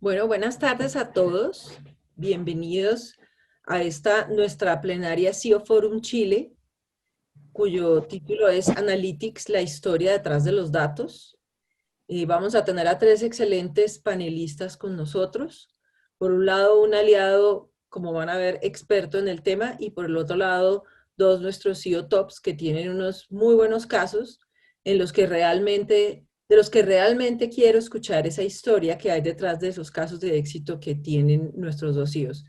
Bueno, buenas tardes a todos. Bienvenidos a esta nuestra plenaria CEO Forum Chile, cuyo título es Analytics, la historia detrás de los datos. Vamos a tener a tres excelentes panelistas con nosotros. Por un lado, un aliado, como van a ver, experto en el tema, y por el otro lado, dos nuestros CEO Tops que tienen unos muy buenos casos en los que realmente, de los que realmente quiero escuchar esa historia que hay detrás de esos casos de éxito que tienen nuestros dos CEOs.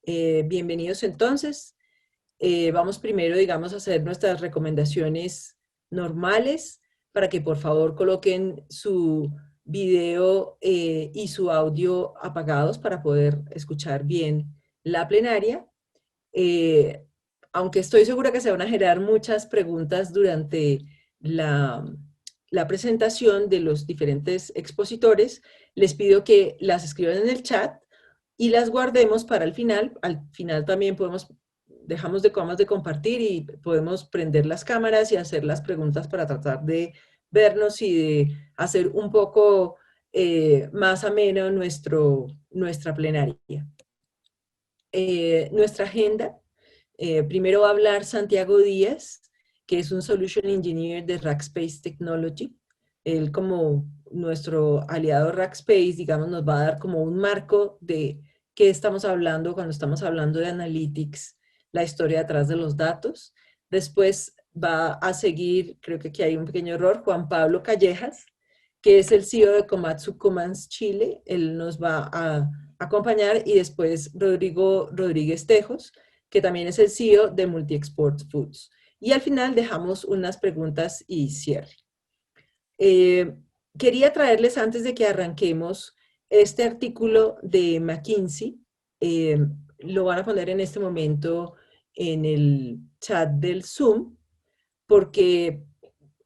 Bienvenidos entonces. Vamos primero, digamos, a hacer nuestras recomendaciones normales para que por favor coloquen su video y su audio apagados para poder escuchar bien la plenaria. Eh, Aunque estoy segura que se van a generar muchas preguntas durante la, la presentación de los diferentes expositores, les pido que las escriban en el chat y las guardemos para el final. Al final también dejamos de compartir y podemos prender las cámaras y hacer las preguntas para tratar de vernos y de hacer un poco más ameno nuestra plenaria. Nuestra agenda. Primero va a hablar Santiago Díaz, que es un Solution Engineer de Rackspace Technology. Él, como nuestro aliado Rackspace, digamos, nos va a dar como un marco de qué estamos hablando cuando estamos hablando de Analytics, la historia detrás de los datos. Después va a seguir, creo que aquí hay un pequeño error, Juan Pablo Callejas, que es el CEO de Komatsu Commands Chile. Él nos va a acompañar, y después Rodrigo Rodríguez Tejos, que también es el CEO de Multi-Export Foods. Y al final dejamos unas preguntas y cierre. Eh, Quería traerles, antes de que arranquemos, este artículo de McKinsey. Eh, lo van a poner en este momento en el chat del Zoom, porque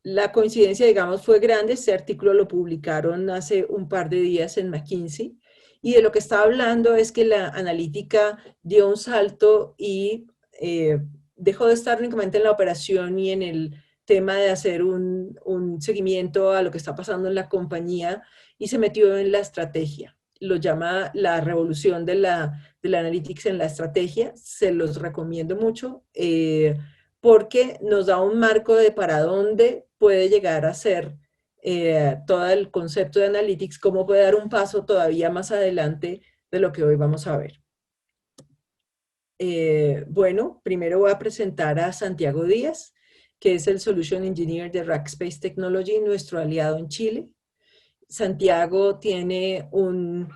la coincidencia, digamos, fue grande. Este artículo lo publicaron hace un par de días en McKinsey, y de lo que está hablando es que la analítica dio un salto y dejó de estar únicamente en la operación y en el tema de hacer un seguimiento a lo que está pasando en la compañía, y se metió en la estrategia. Lo llama la revolución de la analytics en la estrategia. Se los recomiendo mucho. Porque nos da un marco de para dónde puede llegar a ser todo el concepto de Analytics, cómo puede dar un paso todavía más adelante de lo que hoy vamos a ver. Bueno, primero voy a presentar a Santiago Díaz, que es el Solution Engineer de Rackspace Technology, nuestro aliado en Chile. Santiago tiene un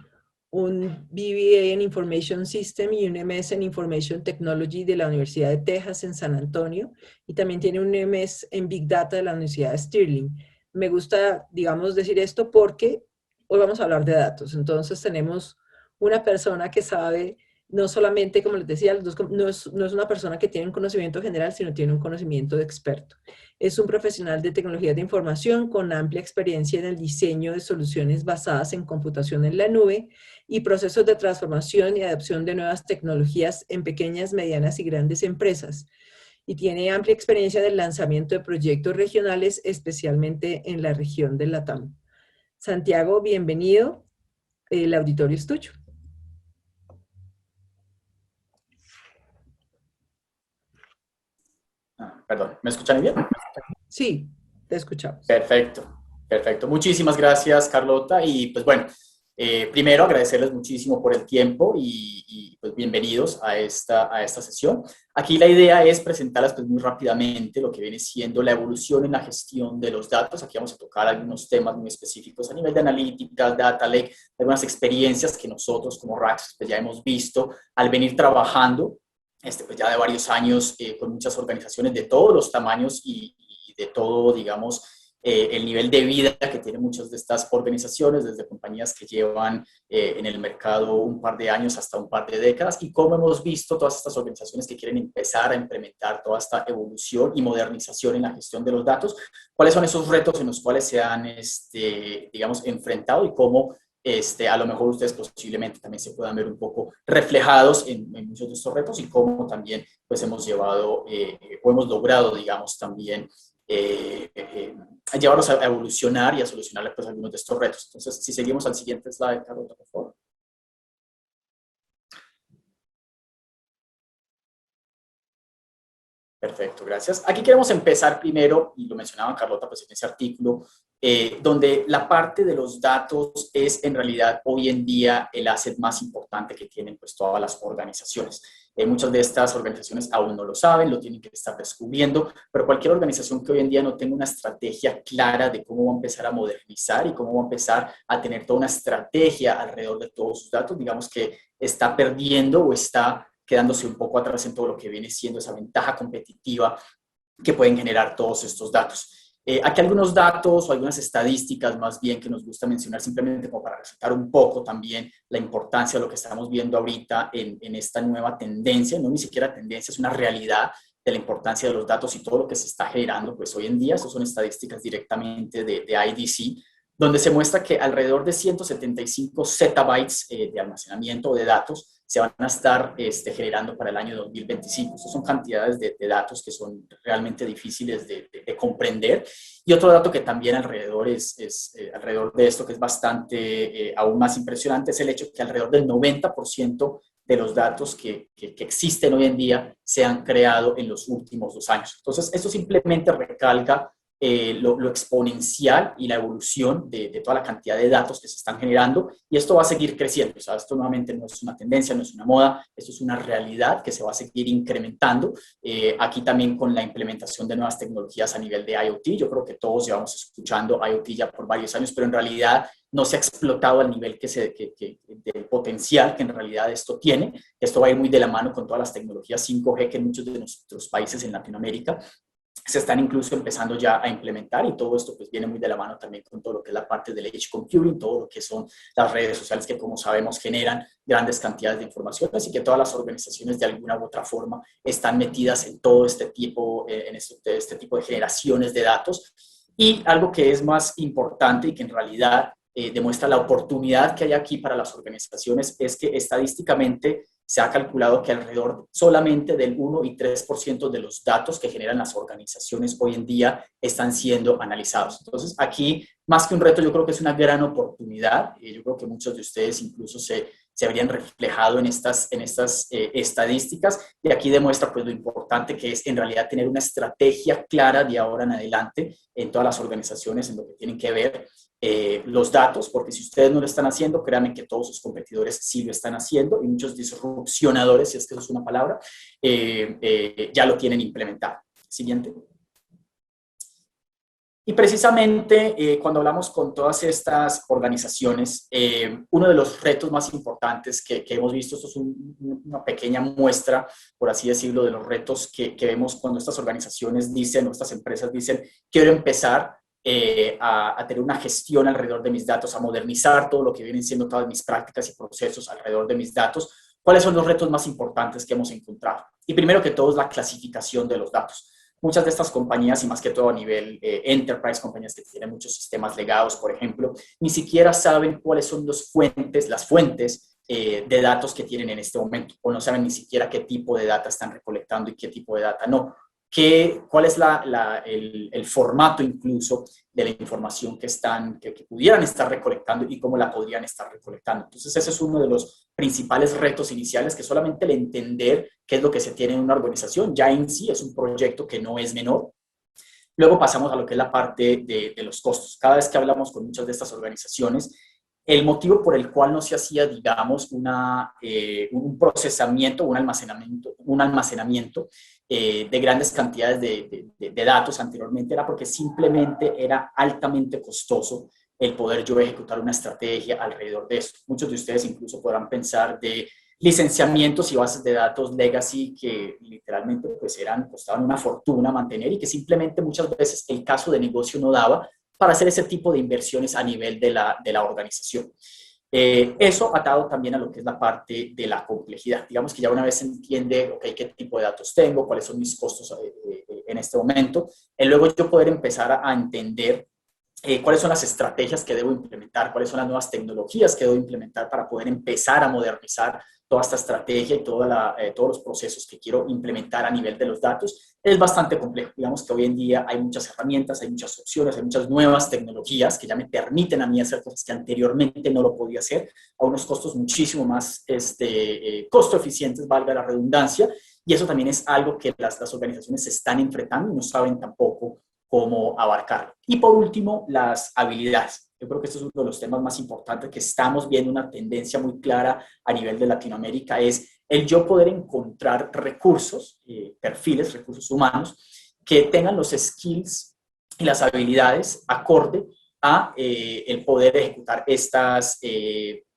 BBA en Information System y un MS en Information Technology de la Universidad de Texas en San Antonio, y también tiene un MS en Big Data de la Universidad de Stirling. Me gusta, digamos, decir esto porque hoy vamos a hablar de datos. Entonces tenemos una persona que sabe, no solamente, como les decía, no es una persona que tiene un conocimiento general, sino tiene un conocimiento de experto. Es un profesional de tecnologías de información con amplia experiencia en el diseño de soluciones basadas en computación en la nube y procesos de transformación y adopción de nuevas tecnologías en pequeñas, medianas y grandes empresas. Y tiene amplia experiencia en el lanzamiento de proyectos regionales, especialmente en la región de Latam. Santiago, bienvenido. El auditorio es tuyo. Perdón, ¿me escuchan bien? Sí, te escuchamos. Perfecto, perfecto. Muchísimas gracias, Carlota. Y pues bueno, primero agradecerles muchísimo por el tiempo pues bienvenidos a esta sesión. Aquí la idea es presentarles pues muy rápidamente lo que viene siendo la evolución en la gestión de los datos. Aquí vamos a tocar algunos temas muy específicos a nivel de analítica, data lake, algunas experiencias que nosotros como RACS pues ya hemos visto al venir trabajando pues ya de varios años con muchas organizaciones de todos los tamaños y de todo, digamos, el nivel de vida que tienen muchas de estas organizaciones, desde compañías que llevan en el mercado un par de años hasta un par de décadas, y cómo hemos visto todas estas organizaciones que quieren empezar a implementar toda esta evolución y modernización en la gestión de los datos, cuáles son esos retos en los cuales se han, digamos, enfrentado y cómo a lo mejor ustedes posiblemente también se puedan ver un poco reflejados en muchos de estos retos y cómo también pues hemos llevado o hemos logrado, digamos, también llevarlos a evolucionar y a solucionar pues, algunos de estos retos. Entonces, si seguimos al siguiente slide, Carlota, por favor. Perfecto, gracias. Aquí queremos empezar primero, y lo mencionaba Carlota pues en ese artículo, donde la parte de los datos es en realidad hoy en día el asset más importante que tienen pues todas las organizaciones. Muchas de estas organizaciones aún no lo saben, lo tienen que estar descubriendo, pero cualquier organización que hoy en día no tenga una estrategia clara de cómo va a empezar a modernizar y cómo va a empezar a tener toda una estrategia alrededor de todos sus datos, digamos que está perdiendo o está quedándose un poco atrás en todo lo que viene siendo esa ventaja competitiva que pueden generar todos estos datos. Aquí algunos datos o algunas estadísticas más bien que nos gusta mencionar simplemente como para resaltar un poco también la importancia de lo que estamos viendo ahorita en esta nueva tendencia, no ni siquiera tendencia, es una realidad de la importancia de los datos y todo lo que se está generando pues hoy en día. Esas son estadísticas directamente de IDC, donde se muestra que alrededor de 175 zettabytes de almacenamiento de datos se van a estar generando para el año 2025. Estas son cantidades de datos que son realmente difíciles de comprender. Y otro dato que también alrededor alrededor de esto, que es bastante aún más impresionante, es el hecho que alrededor del 90% de los datos que existen hoy en día se han creado en los últimos 2 años. Entonces, esto simplemente recalca lo exponencial y la evolución de toda la cantidad de datos que se están generando, y esto va a seguir creciendo. O sea, esto nuevamente no es una tendencia, no es una moda, esto es una realidad que se va a seguir incrementando. Aquí también con la implementación de nuevas tecnologías a nivel de IoT, yo creo que todos llevamos escuchando IoT ya por varios años, pero en realidad no se ha explotado al nivel del potencial que en realidad esto tiene. Esto va a ir muy de la mano con todas las tecnologías 5G que en muchos de nuestros países en Latinoamérica se están incluso empezando ya a implementar, y todo esto pues viene muy de la mano también con todo lo que es la parte del edge computing, todo lo que son las redes sociales que, como sabemos, generan grandes cantidades de información, así que todas las organizaciones de alguna u otra forma están metidas en todo este tipo, este tipo de generaciones de datos. Y algo que es más importante y que en realidad demuestra la oportunidad que hay aquí para las organizaciones es que estadísticamente se ha calculado que alrededor solamente del 1 y 3% de los datos que generan las organizaciones hoy en día están siendo analizados. Entonces, aquí, más que un reto, yo creo que es una gran oportunidad. Yo creo que muchos de ustedes incluso se habrían reflejado en estas estadísticas, y aquí demuestra pues lo importante que es en realidad tener una estrategia clara de ahora en adelante en todas las organizaciones en lo que tienen que ver los datos, porque si ustedes no lo están haciendo, créanme que todos sus competidores sí lo están haciendo, y muchos disrupcionadores, si es que eso es una palabra, ya lo tienen implementado. Siguiente. Y precisamente cuando hablamos con todas estas organizaciones, uno de los retos más importantes que hemos visto, esto es una pequeña muestra, por así decirlo, de los retos que vemos cuando estas organizaciones dicen, o estas empresas dicen, quiero empezar a tener una gestión alrededor de mis datos, a modernizar todo lo que vienen siendo todas mis prácticas y procesos alrededor de mis datos. ¿Cuáles son los retos más importantes que hemos encontrado? Y primero que todo es la clasificación de los datos. Muchas de estas compañías, y más que todo a nivel enterprise, compañías que tienen muchos sistemas legados, por ejemplo, ni siquiera saben cuáles son las fuentes de datos que tienen en este momento, o no saben ni siquiera qué tipo de data están recolectando y qué tipo de data no. ¿Cuál es el formato incluso de la información que pudieran estar recolectando y cómo la podrían estar recolectando? Entonces, ese es uno de los principales retos iniciales, que solamente el entender qué es lo que se tiene en una organización ya en sí es un proyecto que no es menor. Luego pasamos a lo que es la parte de los costos. Cada vez que hablamos con muchas de estas organizaciones, el motivo por el cual no se hacía, digamos, un procesamiento, un almacenamiento de grandes cantidades de datos anteriormente era porque simplemente era altamente costoso el poder yo ejecutar una estrategia alrededor de esto. Muchos de ustedes incluso podrán pensar de licenciamientos y bases de datos legacy que literalmente pues costaban una fortuna mantener, y que simplemente muchas veces el caso de negocio no daba para hacer ese tipo de inversiones a nivel de la organización. Eso atado también a lo que es la parte de la complejidad. Digamos que ya una vez se entiende, ok, qué tipo de datos tengo, cuáles son mis costos en este momento, y luego yo poder empezar a entender cuáles son las estrategias que debo implementar, cuáles son las nuevas tecnologías que debo implementar para poder empezar a modernizar toda esta estrategia y todos los procesos que quiero implementar a nivel de los datos, es bastante complejo. Digamos que hoy en día hay muchas herramientas, hay muchas opciones, hay muchas nuevas tecnologías que ya me permiten a mí hacer cosas que anteriormente no lo podía hacer a unos costos muchísimo más costo eficientes, valga la redundancia, y eso también es algo que las organizaciones se están enfrentando y no saben tampoco cómo abarcarlo. Y por último, las habilidades. Yo creo que este es uno de los temas más importantes que estamos viendo una tendencia muy clara a nivel de Latinoamérica, es el yo poder encontrar recursos, perfiles, recursos humanos, que tengan los skills y las habilidades acorde a el poder ejecutar estas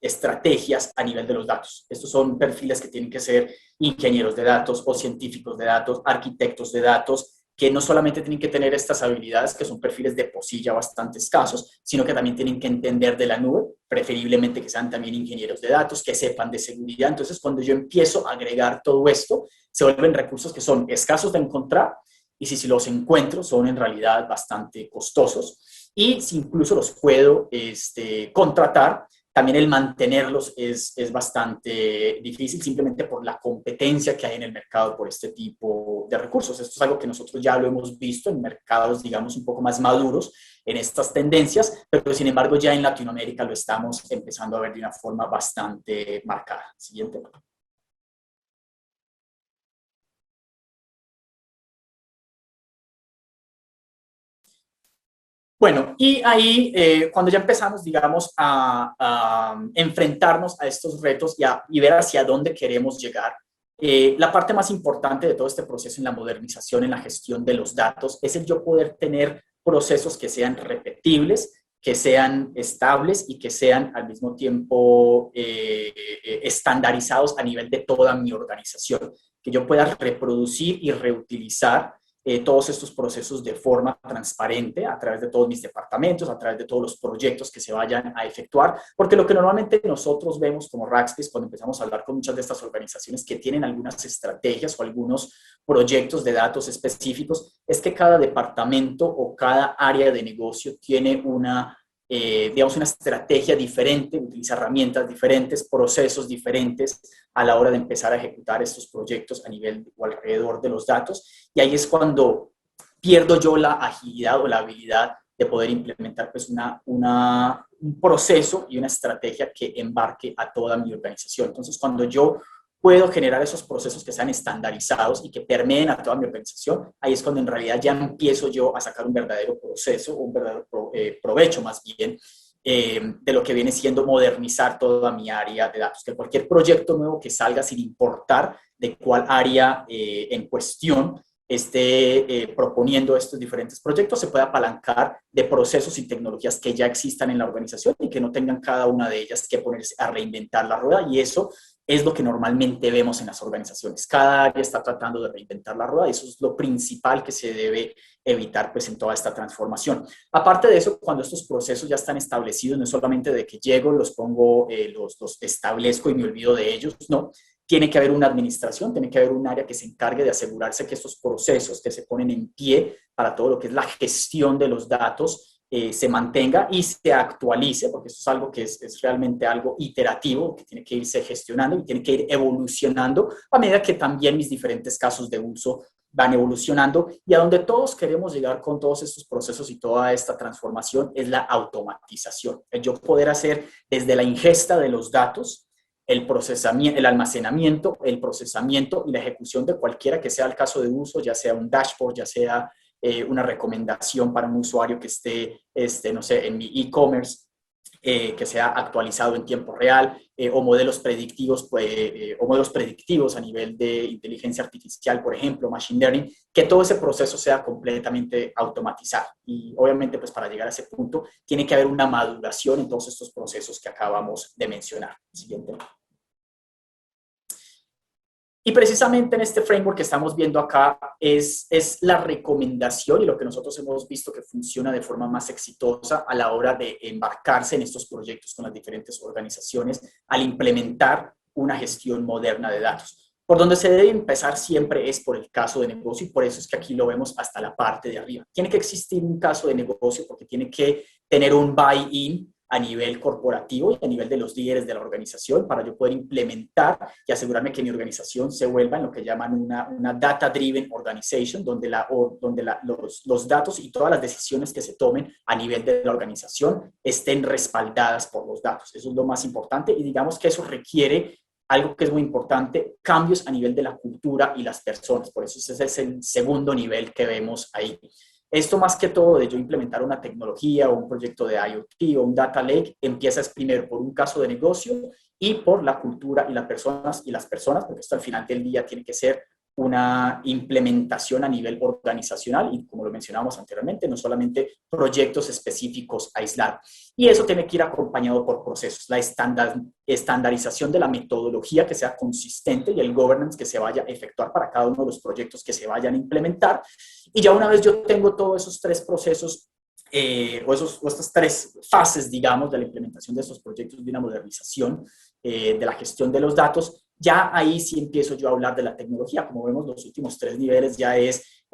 estrategias a nivel de los datos. Estos son perfiles que tienen que ser ingenieros de datos o científicos de datos, arquitectos de datos, que no solamente tienen que tener estas habilidades, que son perfiles de por sí ya bastante escasos, sino que también tienen que entender de la nube, preferiblemente que sean también ingenieros de datos, que sepan de seguridad. Entonces, cuando yo empiezo a agregar todo esto, se vuelven recursos que son escasos de encontrar, y si los encuentro, son en realidad bastante costosos. Y si incluso los puedo contratar, también el mantenerlos es bastante difícil, simplemente por la competencia que hay en el mercado por este tipo de recursos. Esto es algo que nosotros ya lo hemos visto en mercados, digamos, un poco más maduros en estas tendencias, pero sin embargo ya en Latinoamérica lo estamos empezando a ver de una forma bastante marcada. Siguiente. Bueno, y ahí cuando ya empezamos, digamos, a enfrentarnos a estos retos y ver hacia dónde queremos llegar, la parte más importante de todo este proceso en la modernización, en la gestión de los datos, es el yo poder tener procesos que sean repetibles, que sean estables y que sean al mismo tiempo estandarizados a nivel de toda mi organización, que yo pueda reproducir y reutilizar todos estos procesos de forma transparente a través de todos mis departamentos, a través de todos los proyectos que se vayan a efectuar, porque lo que normalmente nosotros vemos como Rackspace cuando empezamos a hablar con muchas de estas organizaciones que tienen algunas estrategias o algunos proyectos de datos específicos, es que cada departamento o cada área de negocio tiene digamos, una estrategia diferente, utiliza herramientas diferentes, procesos diferentes a la hora de empezar a ejecutar estos proyectos a nivel o alrededor de los datos. Y ahí es cuando pierdo yo la agilidad o la habilidad de poder implementar pues un proceso y una estrategia que embarque a toda mi organización. Entonces, cuando yo puedo generar esos procesos que sean estandarizados y que permeen a toda mi organización, ahí es cuando en realidad ya empiezo yo a sacar un verdadero proceso, un verdadero provecho más bien, de lo que viene siendo modernizar toda mi área de datos. Que cualquier proyecto nuevo que salga, sin importar de cuál área en cuestión esté proponiendo estos diferentes proyectos, se puede apalancar de procesos y tecnologías que ya existan en la organización y que no tengan cada una de ellas que ponerse a reinventar la rueda, y eso es lo que normalmente vemos en las organizaciones. Cada área está tratando de reinventar la rueda y eso es lo principal que se debe evitar pues, en toda esta transformación. Aparte de eso, cuando estos procesos ya están establecidos, no es solamente de que llego, los pongo, los establezco y me olvido de ellos, no. Tiene que haber una administración, tiene que haber un área que se encargue de asegurarse que estos procesos que se ponen en pie para todo lo que es la gestión de los datos se mantenga y se actualice, porque esto es algo que es realmente algo iterativo, que tiene que irse gestionando y tiene que ir evolucionando a medida que también mis diferentes casos de uso van evolucionando, y a donde todos queremos llegar con todos estos procesos y toda esta transformación es la automatización. El yo poder hacer desde la ingesta de los datos, el procesamiento, el almacenamiento, el procesamiento y la ejecución de cualquiera que sea el caso de uso, ya sea un dashboard, ya sea una recomendación para un usuario que esté, no sé, en mi e-commerce, que sea actualizado en tiempo real, o modelos predictivos, o modelos predictivos a nivel de inteligencia artificial, por ejemplo, machine learning, que todo ese proceso sea completamente automatizado. Y obviamente, pues para llegar a ese punto, tiene que haber una maduración en todos estos procesos que acabamos de mencionar. Siguiente. Y precisamente en este framework que estamos viendo acá es la recomendación y lo que nosotros hemos visto que funciona de forma más exitosa a la hora de embarcarse en estos proyectos con las diferentes organizaciones al implementar una gestión moderna de datos. Por donde se debe empezar siempre es por el caso de negocio, y por eso es que aquí lo vemos hasta la parte de arriba. Tiene que existir un caso de negocio porque tiene que tener un buy-in a nivel corporativo y a nivel de los líderes de la organización para yo poder implementar y asegurarme que mi organización se vuelva en lo que llaman una data-driven organization, donde los datos y todas las decisiones que se tomen a nivel de la organización estén respaldadas por los datos. Eso es lo más importante, y digamos que eso requiere algo que es muy importante, cambios a nivel de la cultura y las personas. Por eso ese es el segundo nivel que vemos ahí. Esto más que todo de yo implementar una tecnología o un proyecto de IoT o un data lake, empieza es primero por un caso de negocio y por la cultura y las personas, porque esto al final del día tiene que ser una implementación a nivel organizacional y como lo mencionábamos anteriormente, no solamente proyectos específicos aislados. Y eso tiene que ir acompañado por procesos, la estandarización de la metodología que sea consistente y el governance que se vaya a efectuar para cada uno de los proyectos que se vayan a implementar. Y ya una vez yo tengo todos esos tres procesos o estas tres fases, digamos, de la implementación de estos proyectos de una modernización de la gestión de los datos, ya ahí sí empiezo yo a hablar de la tecnología. Como vemos, los últimos tres niveles ya es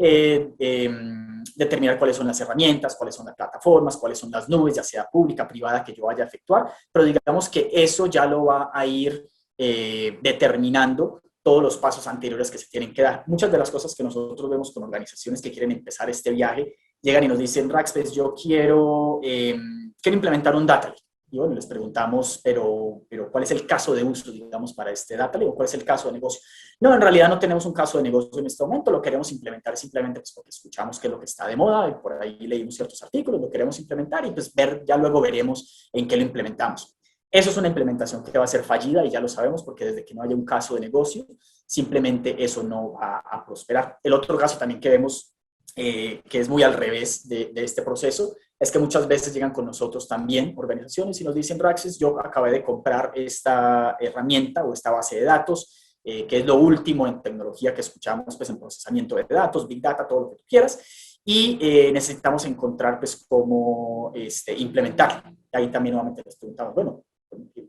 determinar cuáles son las herramientas, cuáles son las plataformas, cuáles son las nubes, ya sea pública, privada, que yo vaya a efectuar, pero digamos que eso ya lo va a ir determinando todos los pasos anteriores que se tienen que dar. Muchas de las cosas que nosotros vemos con organizaciones que quieren empezar este viaje, llegan y nos dicen, Rackspace, yo quiero implementar un data lake. Y bueno, les preguntamos, pero ¿cuál es el caso de uso, digamos, para este data lake? ¿O cuál es el caso de negocio? No, en realidad no tenemos un caso de negocio en este momento, lo queremos implementar simplemente pues, porque escuchamos que es lo que está de moda, y por ahí leímos ciertos artículos, lo queremos implementar y pues ya luego veremos en qué lo implementamos. Eso es una implementación que va a ser fallida y ya lo sabemos porque desde que no haya un caso de negocio, simplemente eso no va a prosperar. El otro caso también que vemos, que es muy al revés de este proceso, es que muchas veces llegan con nosotros también organizaciones y nos dicen, Rackspace, yo acabé de comprar esta herramienta o esta base de datos, que es lo último en tecnología que escuchamos pues, en procesamiento de datos, Big Data, todo lo que tú quieras, y necesitamos encontrar pues, cómo implementarlo. Ahí también nuevamente les preguntamos, bueno,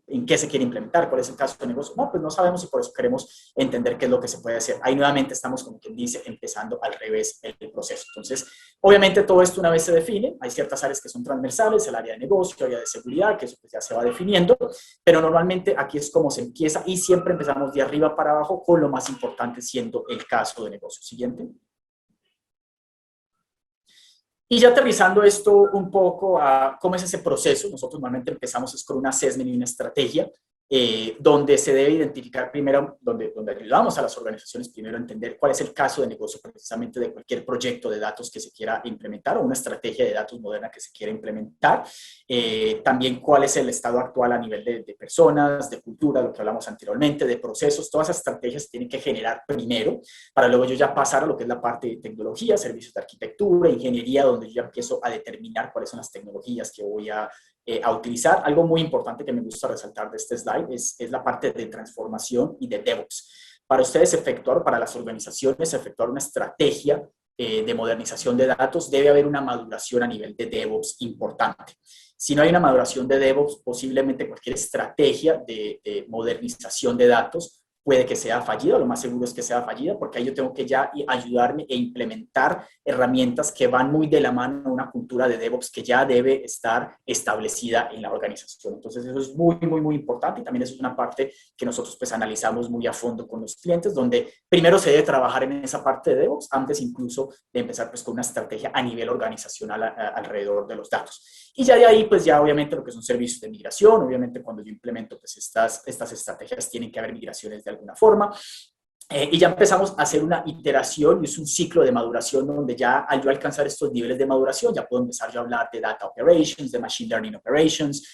¿en qué se quiere implementar? ¿Cuál es el caso de negocio? No, pues no sabemos y por eso queremos entender qué es lo que se puede hacer. Ahí nuevamente estamos, como quien dice, empezando al revés el proceso. Entonces, obviamente todo esto una vez se define, hay ciertas áreas que son transversales, el área de negocio, el área de seguridad, que eso pues ya se va definiendo, pero normalmente aquí es como se empieza y siempre empezamos de arriba para abajo con lo más importante siendo el caso de negocio. Siguiente. Y ya aterrizando esto un poco a cómo es ese proceso, nosotros normalmente empezamos con un assessment y una estrategia, donde se debe identificar primero, donde ayudamos a las organizaciones primero a entender cuál es el caso de negocio precisamente de cualquier proyecto de datos que se quiera implementar o una estrategia de datos moderna que se quiera implementar. También cuál es el estado actual a nivel de personas, de cultura, lo que hablamos anteriormente, de procesos. Todas esas estrategias se tienen que generar primero para luego yo ya pasar a lo que es la parte de tecnología, servicios de arquitectura, ingeniería, donde yo ya empiezo a determinar cuáles son las tecnologías que voy a utilizar. Algo muy importante que me gusta resaltar de este slide es la parte de transformación y de DevOps. Para ustedes efectuar, para las organizaciones, efectuar una estrategia de modernización de datos, debe haber una maduración a nivel de DevOps importante. Si no hay una maduración de DevOps, posiblemente cualquier estrategia de modernización de datos puede que sea fallida, lo más seguro es que sea fallida, porque ahí yo tengo que ya ayudarme e implementar herramientas que van muy de la mano a una cultura de DevOps que ya debe estar establecida en la organización. Entonces eso es muy, muy, muy importante y también es una parte que nosotros pues analizamos muy a fondo con los clientes, donde primero se debe trabajar en esa parte de DevOps antes incluso de empezar pues con una estrategia a nivel organizacional alrededor de los datos. Y ya de ahí, pues ya obviamente lo que son servicios de migración, obviamente cuando yo implemento pues estas estrategias tienen que haber migraciones de alguna forma. Y ya empezamos a hacer una iteración y es un ciclo de maduración donde ya al yo alcanzar estos niveles de maduración ya puedo empezar yo a hablar de data operations, de machine learning operations.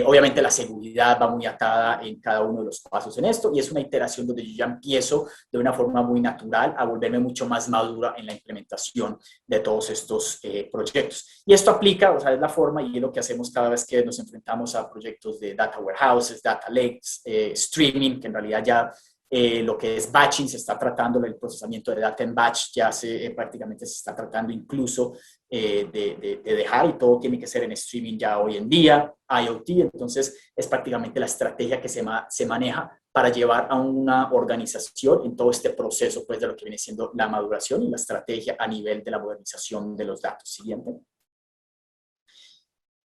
Obviamente la seguridad va muy atada en cada uno de los pasos en esto y es una iteración donde yo ya empiezo de una forma muy natural a volverme mucho más madura en la implementación de todos estos proyectos. Y esto aplica, o sea, es la forma y es lo que hacemos cada vez que nos enfrentamos a proyectos de data warehouses, data lakes, streaming, que en realidad ya lo que es batching se está tratando, el procesamiento de data en batch ya prácticamente se está tratando incluso de dejar y todo tiene que ser en streaming ya hoy en día, IoT, entonces es prácticamente la estrategia que se maneja para llevar a una organización en todo este proceso pues de lo que viene siendo la maduración y la estrategia a nivel de la modernización de los datos. Siguiente.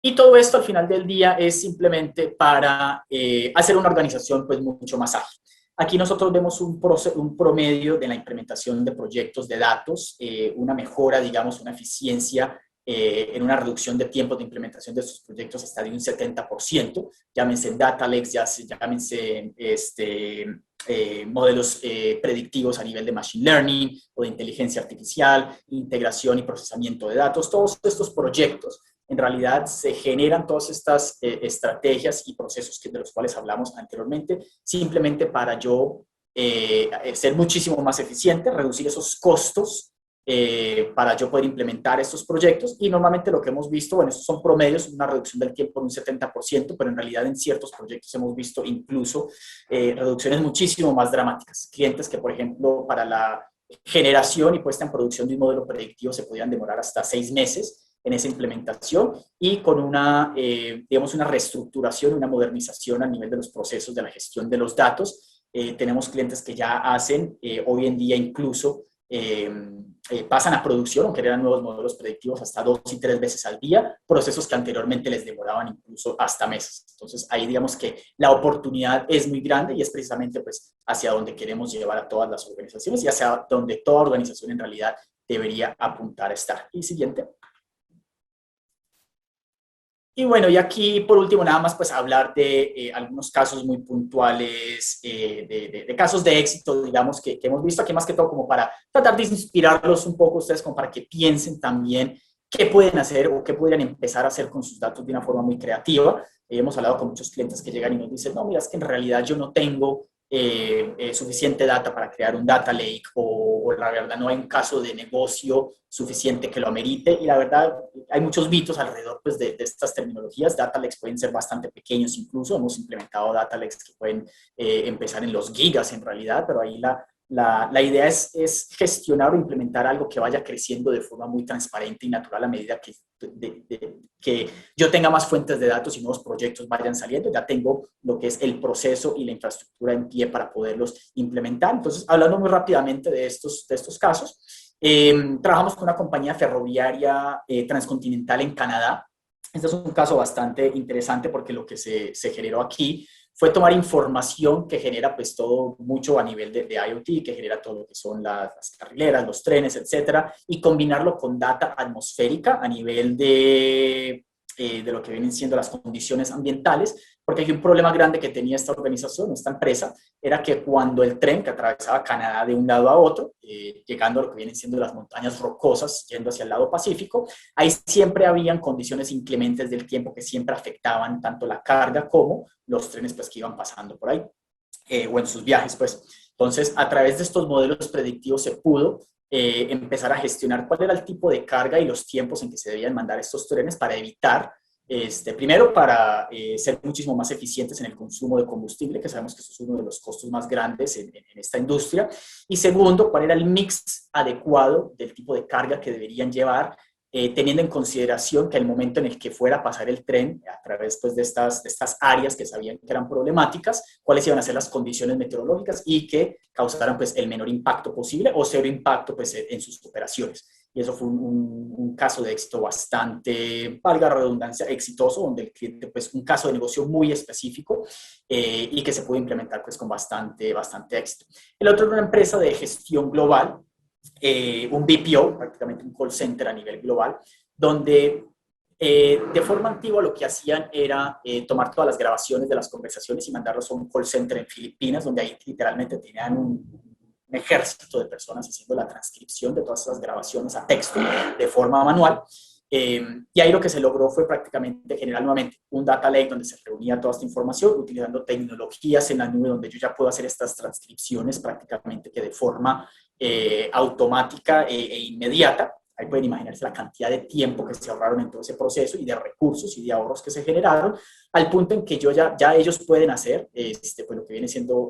Y todo esto al final del día es simplemente para hacer una organización pues mucho más ágil. Aquí nosotros vemos un promedio de la implementación de proyectos de datos, una mejora, digamos, una eficiencia en una reducción de tiempo de implementación de estos proyectos hasta de un 70%, llámense data lakes, llámense modelos predictivos a nivel de machine learning o de inteligencia artificial, integración y procesamiento de datos. Todos estos proyectos en realidad se generan todas estas estrategias y procesos de los cuales hablamos anteriormente, simplemente para yo ser muchísimo más eficiente, reducir esos costos para yo poder implementar estos proyectos. Y normalmente lo que hemos visto, bueno, estos son promedios, una reducción del tiempo de un 70%, pero en realidad en ciertos proyectos hemos visto incluso reducciones muchísimo más dramáticas. Clientes que, por ejemplo, para la generación y puesta en producción de un modelo predictivo se podían demorar hasta 6 meses en esa implementación y con una, digamos, una reestructuración, una modernización a nivel de los procesos de la gestión de los datos. Tenemos clientes que ya hacen hoy en día incluso pasan a producción o crean nuevos modelos predictivos hasta 2 y 3 veces al día, procesos que anteriormente les demoraban incluso hasta meses. Entonces ahí digamos que la oportunidad es muy grande y es precisamente pues hacia donde queremos llevar a todas las organizaciones y hacia donde toda organización en realidad debería apuntar a estar. Y siguiente. Y bueno, y aquí por último nada más pues hablar de algunos casos muy puntuales, de casos de éxito, digamos, que hemos visto aquí más que todo como para tratar de inspirarlos un poco ustedes, como para que piensen también qué pueden hacer o qué podrían empezar a hacer con sus datos de una forma muy creativa. Hemos hablado con muchos clientes que llegan y nos dicen, no, mira, es que en realidad yo no tengo suficiente data para crear un data lake o la verdad no hay un caso de negocio suficiente que lo amerite y la verdad hay muchos mitos alrededor pues, de estas terminologías. Data lakes pueden ser bastante pequeños incluso, hemos implementado data lakes que pueden empezar en los gigas en realidad, pero ahí la idea es gestionar o implementar algo que vaya creciendo de forma muy transparente y natural a medida que yo tenga más fuentes de datos y nuevos proyectos vayan saliendo. Ya tengo lo que es el proceso y la infraestructura en pie para poderlos implementar. Entonces, hablando muy rápidamente de estos casos, trabajamos con una compañía ferroviaria transcontinental en Canadá. Este es un caso bastante interesante porque lo que se generó aquí fue tomar información que genera pues todo mucho a nivel de IoT, que genera todo lo que son las carrileras, los trenes, etcétera, y combinarlo con data atmosférica a nivel de lo que vienen siendo las condiciones ambientales, porque hay un problema grande que tenía esta organización, esta empresa, era que cuando el tren que atravesaba Canadá de un lado a otro, llegando a lo que vienen siendo las montañas rocosas, yendo hacia el lado Pacífico, ahí siempre habían condiciones inclementes del tiempo que siempre afectaban tanto la carga como los trenes pues, que iban pasando por ahí, o en sus viajes. Pues. Entonces, a través de estos modelos predictivos se pudo empezar a gestionar cuál era el tipo de carga y los tiempos en que se debían mandar estos trenes para evitar, primero para ser muchísimo más eficientes en el consumo de combustible, que sabemos que eso es uno de los costos más grandes en esta industria, y segundo, cuál era el mix adecuado del tipo de carga que deberían llevar, teniendo en consideración que el momento en el que fuera a pasar el tren a través pues, de estas áreas que sabían que eran problemáticas, cuáles iban a ser las condiciones meteorológicas y que causaran pues, el menor impacto posible o cero impacto pues, en sus operaciones. Y eso fue un caso de éxito bastante, valga la redundancia, exitoso, donde el cliente, pues un caso de negocio muy específico y que se pudo implementar pues, con bastante éxito. El otro era una empresa de gestión global, un BPO, prácticamente un call center a nivel global, donde de forma antigua lo que hacían era tomar todas las grabaciones de las conversaciones y mandarlos a un call center en Filipinas, donde ahí literalmente tenían un ejército de personas haciendo la transcripción de todas esas grabaciones a texto de forma manual. Y ahí lo que se logró fue prácticamente generar nuevamente un data lake donde se reunía toda esta información utilizando tecnologías en la nube donde yo ya puedo hacer estas transcripciones prácticamente que de forma automática e inmediata. Ahí pueden imaginarse la cantidad de tiempo que se ahorraron en todo ese proceso y de recursos y de ahorros que se generaron, al punto en que ya ellos pueden hacer pues lo que viene siendo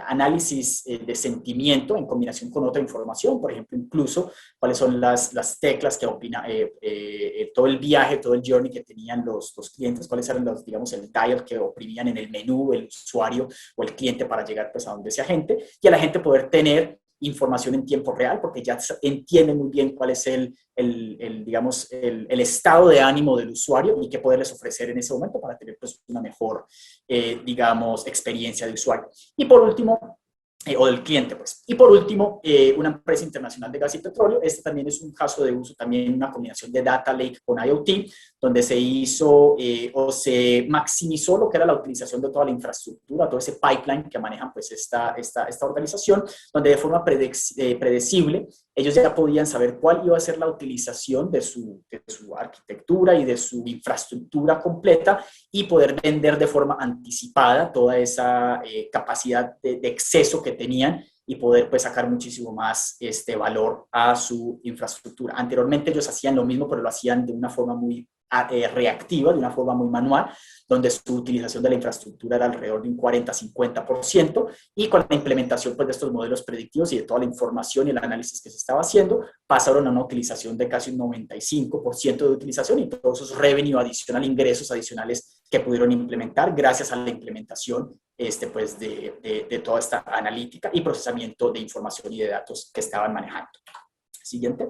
análisis de sentimiento en combinación con otra información, por ejemplo, incluso cuáles son las teclas que opina, todo el viaje, todo el journey que tenían los clientes, cuáles eran los, digamos, el dial que oprimían en el menú, el usuario o el cliente para llegar pues, a donde sea gente, y a la gente poder tener información en tiempo real, porque ya entienden muy bien cuál es digamos, el estado de ánimo del usuario y qué poderles ofrecer en ese momento para tener pues, una mejor, digamos, experiencia de usuario. Y por último, o del cliente, pues. Y por último, una empresa internacional de gas y petróleo. Este también es un caso de uso, también una combinación de Data Lake con IoT, donde se hizo o se maximizó lo que era la utilización de toda la infraestructura, todo ese pipeline que manejan pues esta organización, donde de forma predecible ellos ya podían saber cuál iba a ser la utilización de su arquitectura y de su infraestructura completa y poder vender de forma anticipada toda esa capacidad de exceso que tenían y poder pues sacar muchísimo más valor a su infraestructura. Anteriormente ellos hacían lo mismo, pero lo hacían de una forma muy reactiva, de una forma muy manual, donde su utilización de la infraestructura era alrededor de un 40-50%, y con la implementación pues, de estos modelos predictivos y de toda la información y el análisis que se estaba haciendo, pasaron a una utilización de casi un 95% de utilización y todos esos revenue adicional, ingresos adicionales que pudieron implementar gracias a la implementación pues, de toda esta analítica y procesamiento de información y de datos que estaban manejando. Siguiente.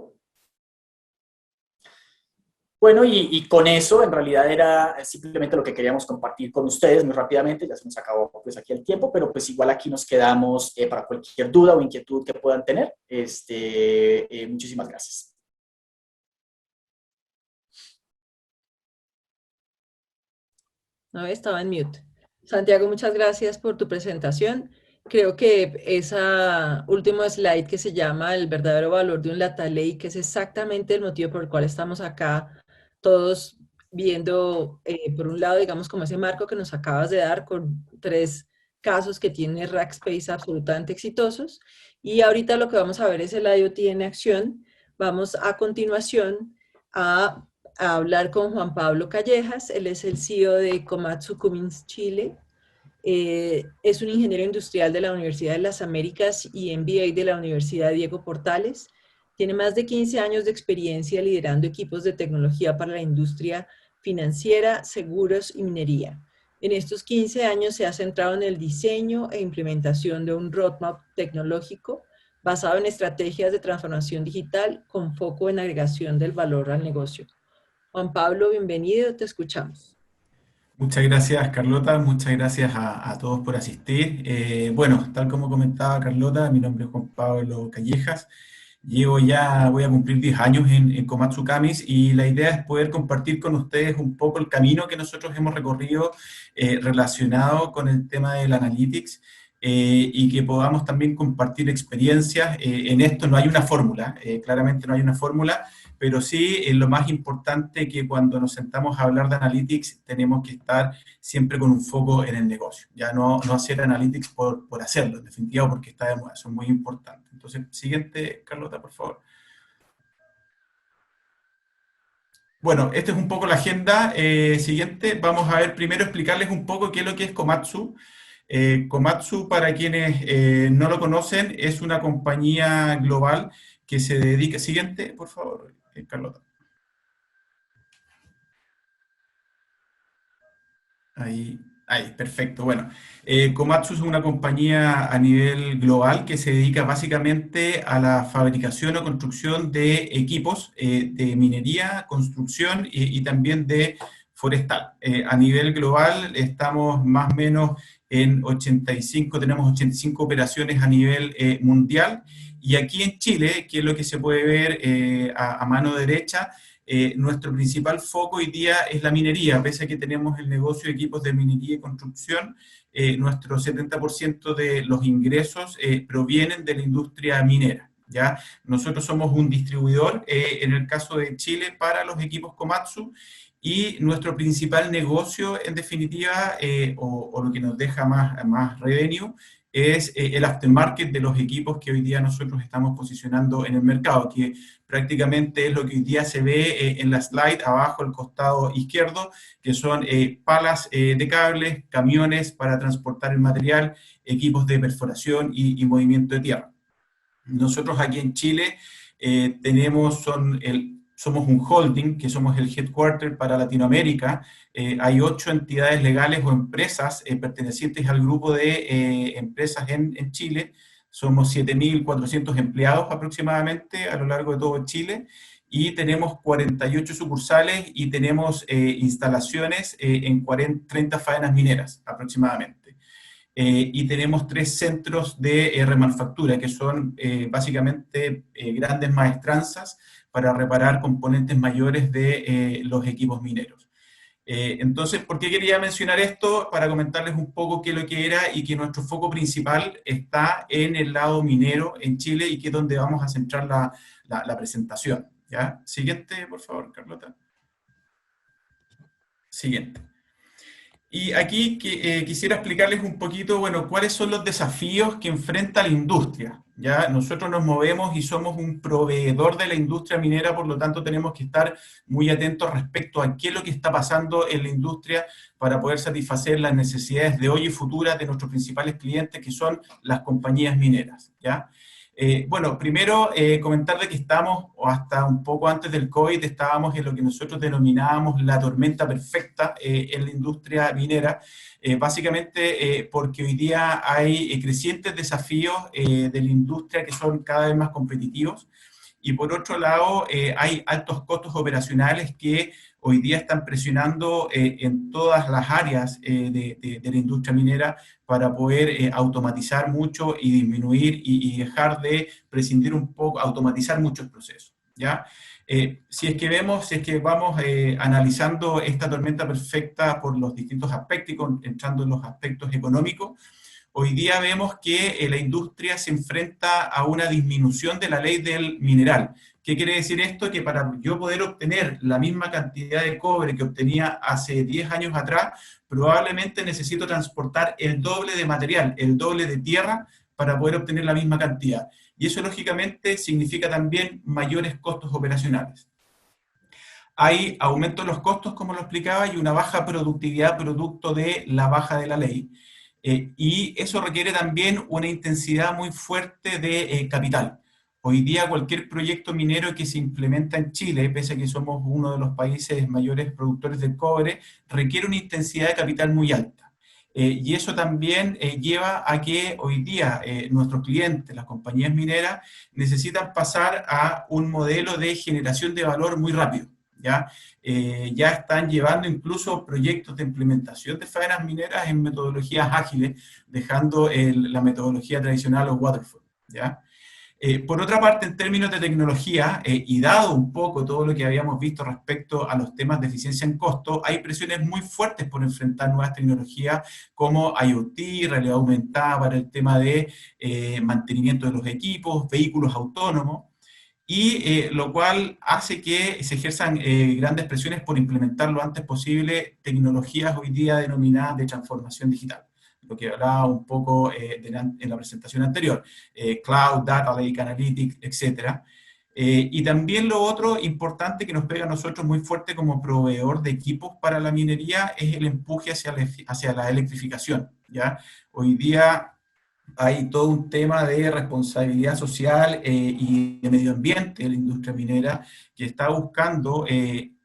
Bueno, y con eso en realidad era simplemente lo que queríamos compartir con ustedes muy rápidamente. Ya se nos acabó pues aquí el tiempo, pero pues igual aquí nos quedamos para cualquier duda o inquietud que puedan tener. Muchísimas gracias. No, estaba en mute. Santiago, muchas gracias por tu presentación. Creo que ese último slide que se llama el verdadero valor de un Data Lake, que es exactamente el motivo por el cual estamos acá todos viendo, por un lado, digamos, como ese marco que nos acabas de dar con 3 casos que tiene Rackspace absolutamente exitosos. Y ahorita lo que vamos a ver es el IoT en acción. Vamos a continuación a hablar con Juan Pablo Callejas. Él es el CEO de Komatsu Cummins Chile. Es un ingeniero industrial de la Universidad de las Américas y MBA de la Universidad Diego Portales. Tiene más de 15 años de experiencia liderando equipos de tecnología para la industria financiera, seguros y minería. En estos 15 años se ha centrado en el diseño e implementación de un roadmap tecnológico basado en estrategias de transformación digital con foco en agregación del valor al negocio. Juan Pablo, bienvenido, te escuchamos. Muchas gracias, Carlota. Muchas gracias a todos por asistir. Bueno, tal como comentaba Carlota, mi nombre es Juan Pablo Callejas. Voy a cumplir 10 años en Komatsu Kamis, y la idea es poder compartir con ustedes un poco el camino que nosotros hemos recorrido relacionado con el tema del Analytics, y que podamos también compartir experiencias. En esto no hay una fórmula, claramente no hay una fórmula, pero sí es lo más importante que cuando nos sentamos a hablar de Analytics tenemos que estar siempre con un foco en el negocio, ya no hacer Analytics por hacerlo, en definitiva, porque está de moda, eso es muy importante. Entonces, siguiente, Carlota, por favor. Bueno, esta es un poco la agenda siguiente. Vamos a ver, primero explicarles un poco qué es lo que es Komatsu. Komatsu, para quienes no lo conocen, es una compañía global que se dedica... Siguiente, por favor, Carlota. Ahí, perfecto. Bueno, Komatsu es una compañía a nivel global que se dedica básicamente a la fabricación o construcción de equipos de minería, construcción y también de forestal. A nivel global estamos más o menos en 85, tenemos 85 operaciones a nivel mundial, y aquí en Chile, que es lo que se puede ver a mano derecha, nuestro principal foco hoy día es la minería. Pese a que tenemos el negocio de equipos de minería y construcción, nuestro 70% de los ingresos provienen de la industria minera, ¿ya? Nosotros somos un distribuidor, en el caso de Chile, para los equipos Komatsu, y nuestro principal negocio, en definitiva, o lo que nos deja más revenue, es el aftermarket de los equipos que hoy día nosotros estamos posicionando en el mercado, que prácticamente es lo que hoy día se ve en la slide abajo al costado izquierdo, que son palas de cables, camiones para transportar el material, equipos de perforación y movimiento de tierra. Nosotros aquí en Chile somos un holding, que somos el headquarter para Latinoamérica. Hay 8 entidades legales o empresas pertenecientes al grupo de empresas en Chile. Somos 7.400 empleados aproximadamente a lo largo de todo Chile, y tenemos 48 sucursales y tenemos instalaciones en 30 faenas mineras aproximadamente. y tenemos 3 centros de remanufactura, que son básicamente grandes maestranzas para reparar componentes mayores de los equipos mineros. Entonces, ¿por qué quería mencionar esto? Para comentarles un poco qué es lo que era y que nuestro foco principal está en el lado minero en Chile y que es donde vamos a centrar la presentación. ¿Ya? Siguiente, por favor, Carlota. Siguiente. Y aquí quisiera explicarles un poquito, bueno, cuáles son los desafíos que enfrenta la industria. Ya nosotros nos movemos y somos un proveedor de la industria minera, por lo tanto tenemos que estar muy atentos respecto a qué es lo que está pasando en la industria para poder satisfacer las necesidades de hoy y futuras de nuestros principales clientes, que son las compañías mineras. ¿Ya? Bueno, primero comentar de que estamos, o hasta un poco antes del COVID, estábamos en lo que nosotros denominábamos la tormenta perfecta en la industria minera, básicamente porque hoy día hay crecientes desafíos de la industria que son cada vez más competitivos, y por otro lado hay altos costos operacionales que hoy día están presionando en todas las áreas de la industria minera para poder automatizar mucho y disminuir y dejar de prescindir un poco, automatizar muchos procesos, ¿ya? Si es que vamos analizando esta tormenta perfecta por los distintos aspectos, entrando en los aspectos económicos, hoy día vemos que la industria se enfrenta a una disminución de la ley del mineral. ¿Qué quiere decir esto? Que para yo poder obtener la misma cantidad de cobre que obtenía hace 10 años atrás, probablemente necesito transportar el doble de material, el doble de tierra, para poder obtener la misma cantidad. Y eso, lógicamente, significa también mayores costos operacionales. Hay aumento de los costos, como lo explicaba, y una baja productividad producto de la baja de la ley. Y eso requiere también una intensidad muy fuerte de capital. Hoy día cualquier proyecto minero que se implementa en Chile, pese a que somos uno de los países mayores productores de cobre, requiere una intensidad de capital muy alta. Y eso también lleva a que hoy día nuestros clientes, las compañías mineras, necesitan pasar a un modelo de generación de valor muy rápido. ¿Ya? Ya están llevando incluso proyectos de implementación de faenas mineras en metodologías ágiles, dejando la metodología tradicional o waterfall. ¿Ya? Por otra parte, en términos de tecnología, y dado un poco todo lo que habíamos visto respecto a los temas de eficiencia en costo, hay presiones muy fuertes por enfrentar nuevas tecnologías como IoT, realidad aumentada para el tema de mantenimiento de los equipos, vehículos autónomos, y lo cual hace que se ejerzan grandes presiones por implementar lo antes posible tecnologías hoy día denominadas de transformación digital, lo que hablaba un poco en la presentación anterior, Cloud, Data Lake, Analytics, etc. Y también lo otro importante que nos pega a nosotros muy fuerte como proveedor de equipos para la minería es el empuje hacia la electrificación, ¿ya? Hoy día hay todo un tema de responsabilidad social y de medio ambiente de la industria minera que está buscando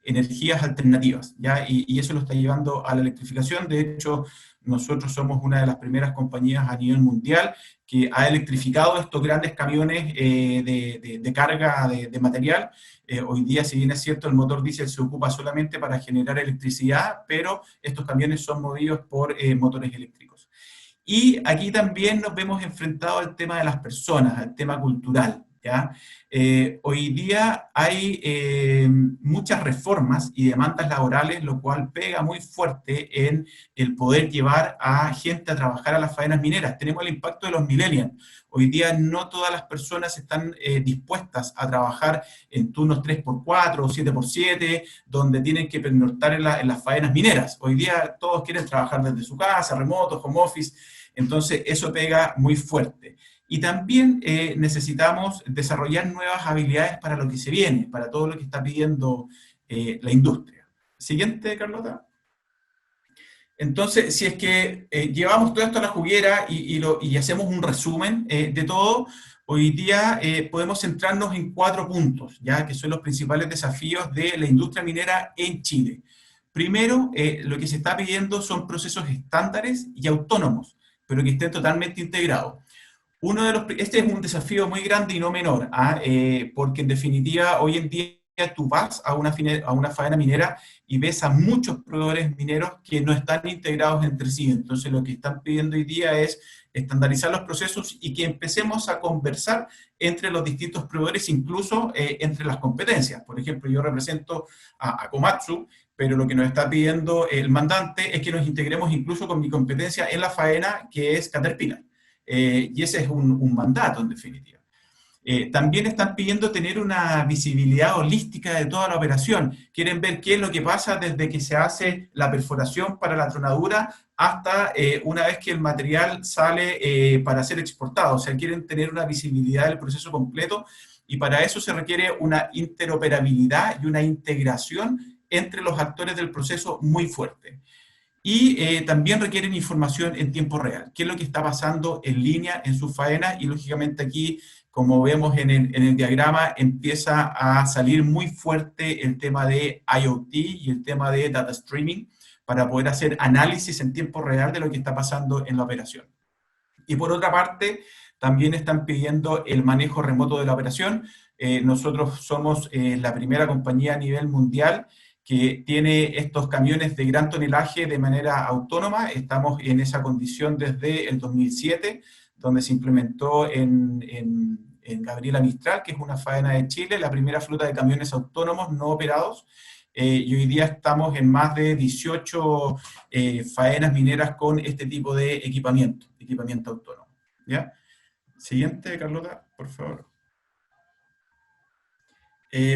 energías alternativas, ¿ya? Y eso lo está llevando a la electrificación. De hecho, nosotros somos una de las primeras compañías a nivel mundial que ha electrificado estos grandes camiones de carga de material. Hoy día, si bien es cierto, el motor diésel se ocupa solamente para generar electricidad, pero estos camiones son movidos por motores eléctricos. Y aquí también nos vemos enfrentados al tema de las personas, al tema cultural, ¿ya? Hoy día hay muchas reformas y demandas laborales, lo cual pega muy fuerte en el poder llevar a gente a trabajar a las faenas mineras. Tenemos el impacto de los millennials. Hoy día no todas las personas están dispuestas a trabajar en turnos 3x4 o 7x7, donde tienen que pernoctar en las faenas mineras. Hoy día todos quieren trabajar desde su casa, remoto, home office, entonces eso pega muy fuerte. Y también necesitamos desarrollar nuevas habilidades para lo que se viene, para todo lo que está pidiendo la industria. Siguiente, Carlota. Entonces, si es que llevamos todo esto a la juguera y hacemos un resumen de todo, hoy día podemos centrarnos en 4 puntos, ¿ya? Que son los principales desafíos de la industria minera en Chile. Primero, lo que se está pidiendo son procesos estándares y autónomos, pero que estén totalmente integrados. Este es un desafío muy grande y no menor, porque en definitiva hoy en día tú vas a una faena minera y ves a muchos proveedores mineros que no están integrados entre sí. Entonces lo que están pidiendo hoy día es estandarizar los procesos y que empecemos a conversar entre los distintos proveedores, incluso entre las competencias. Por ejemplo, yo represento a Komatsu, pero lo que nos está pidiendo el mandante es que nos integremos incluso con mi competencia en la faena, que es Caterpillar. Y ese es un mandato, en definitiva. También están pidiendo tener una visibilidad holística de toda la operación. Quieren ver qué es lo que pasa desde que se hace la perforación para la tronadura hasta una vez que el material sale para ser exportado. O sea, quieren tener una visibilidad del proceso completo y para eso se requiere una interoperabilidad y una integración entre los actores del proceso muy fuerte. Y también requieren información en tiempo real, qué es lo que está pasando en línea en sus faenas, y lógicamente aquí, como vemos en el diagrama, empieza a salir muy fuerte el tema de IoT y el tema de data streaming para poder hacer análisis en tiempo real de lo que está pasando en la operación. Y por otra parte, también están pidiendo el manejo remoto de la operación. Nosotros somos la primera compañía a nivel mundial que tiene estos camiones de gran tonelaje de manera autónoma. Estamos en esa condición desde el 2007, donde se implementó en Gabriela Mistral, que es una faena de Chile, la primera flota de camiones autónomos no operados. Y hoy día estamos en más de 18 faenas mineras con este tipo de equipamiento autónomo. ¿Ya? Siguiente, Carlota, por favor.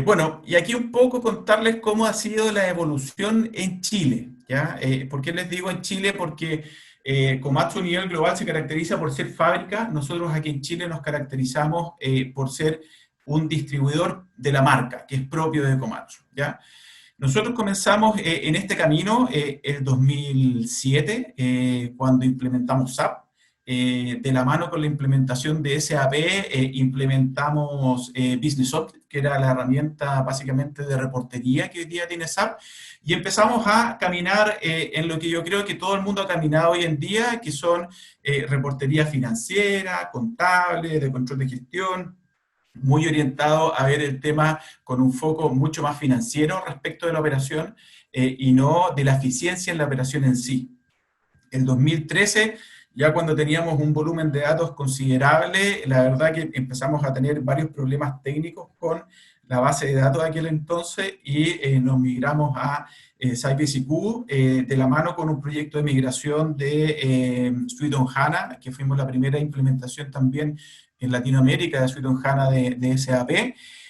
Bueno, y aquí un poco contarles cómo ha sido la evolución en Chile, ¿ya? ¿Por qué les digo en Chile? Porque Komatsu a nivel global se caracteriza por ser fábrica. Nosotros aquí en Chile nos caracterizamos por ser un distribuidor de la marca, que es propio de Komatsu, ¿ya? Nosotros comenzamos en este camino el 2007, cuando implementamos SAP. De la mano con la implementación de SAP, implementamos Business Object, que era la herramienta básicamente de reportería que hoy día tiene SAP, y empezamos a caminar en lo que yo creo que todo el mundo ha caminado hoy en día, que son reportería financiera, contable, de control de gestión, muy orientado a ver el tema con un foco mucho más financiero respecto de la operación y no de la eficiencia en la operación en sí. En 2013, ya cuando teníamos un volumen de datos considerable, la verdad que empezamos a tener varios problemas técnicos con la base de datos de aquel entonces y nos migramos a Sybase IQ de la mano con un proyecto de migración de Suite on HANA, que fuimos la primera implementación también en Latinoamérica de Suite on HANA de SAP.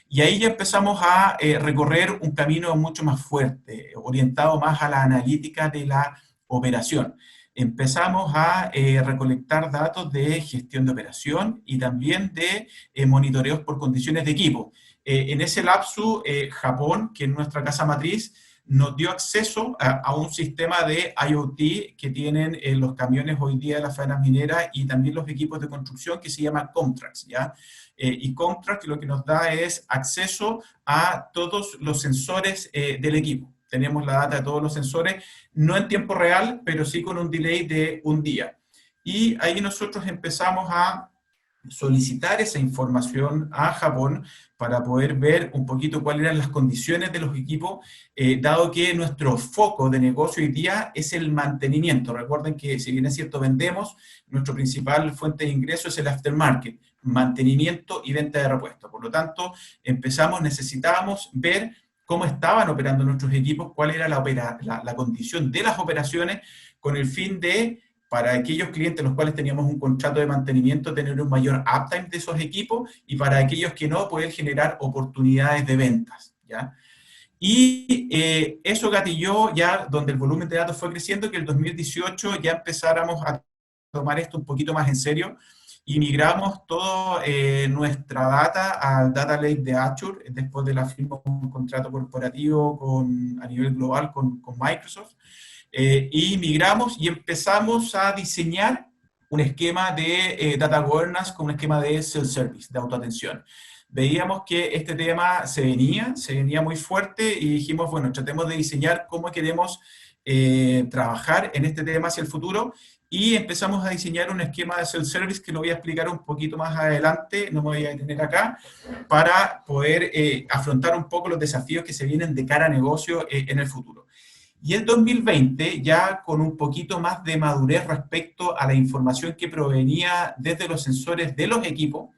Y ahí ya empezamos a recorrer un camino mucho más fuerte, orientado más a la analítica de la operación. Empezamos a recolectar datos de gestión de operación y también de monitoreos por condiciones de equipo. En ese lapso, Japón, que es nuestra casa matriz, nos dio acceso a un sistema de IoT que tienen los camiones hoy día de las faenas mineras y también los equipos de construcción, que se llama Comtrax, ¿ya? Y Comtrax lo que nos da es acceso a todos los sensores del equipo. Tenemos la data de todos los sensores, no en tiempo real, pero sí con un delay de un día. Y ahí nosotros empezamos a solicitar esa información a Japón para poder ver un poquito cuáles eran las condiciones de los equipos, dado que nuestro foco de negocio hoy día es el mantenimiento. Recuerden que si bien es cierto vendemos, nuestra principal fuente de ingreso es el aftermarket, mantenimiento y venta de repuestos. Por lo tanto, necesitábamos ver cómo estaban operando nuestros equipos, cuál era la condición de las operaciones, con el fin de, para aquellos clientes los cuales teníamos un contrato de mantenimiento, tener un mayor uptime de esos equipos, y para aquellos que no, poder generar oportunidades de ventas, ¿ya? Y eso gatilló ya, donde el volumen de datos fue creciendo, que el 2018 ya empezáramos a tomar esto un poquito más en serio, y migramos toda nuestra data al Data Lake de Azure, después de la firma de un contrato corporativo a nivel global con Microsoft, y migramos y empezamos a diseñar un esquema de Data Governance con un esquema de self-service, de autoatención. Veíamos que este tema se venía muy fuerte y dijimos, bueno, tratemos de diseñar cómo queremos trabajar en este tema hacia el futuro, y empezamos a diseñar un esquema de self-service que lo voy a explicar un poquito más adelante, no me voy a detener acá, para poder afrontar un poco los desafíos que se vienen de cara a negocio en el futuro. Y el 2020, ya con un poquito más de madurez respecto a la información que provenía desde los sensores de los equipos,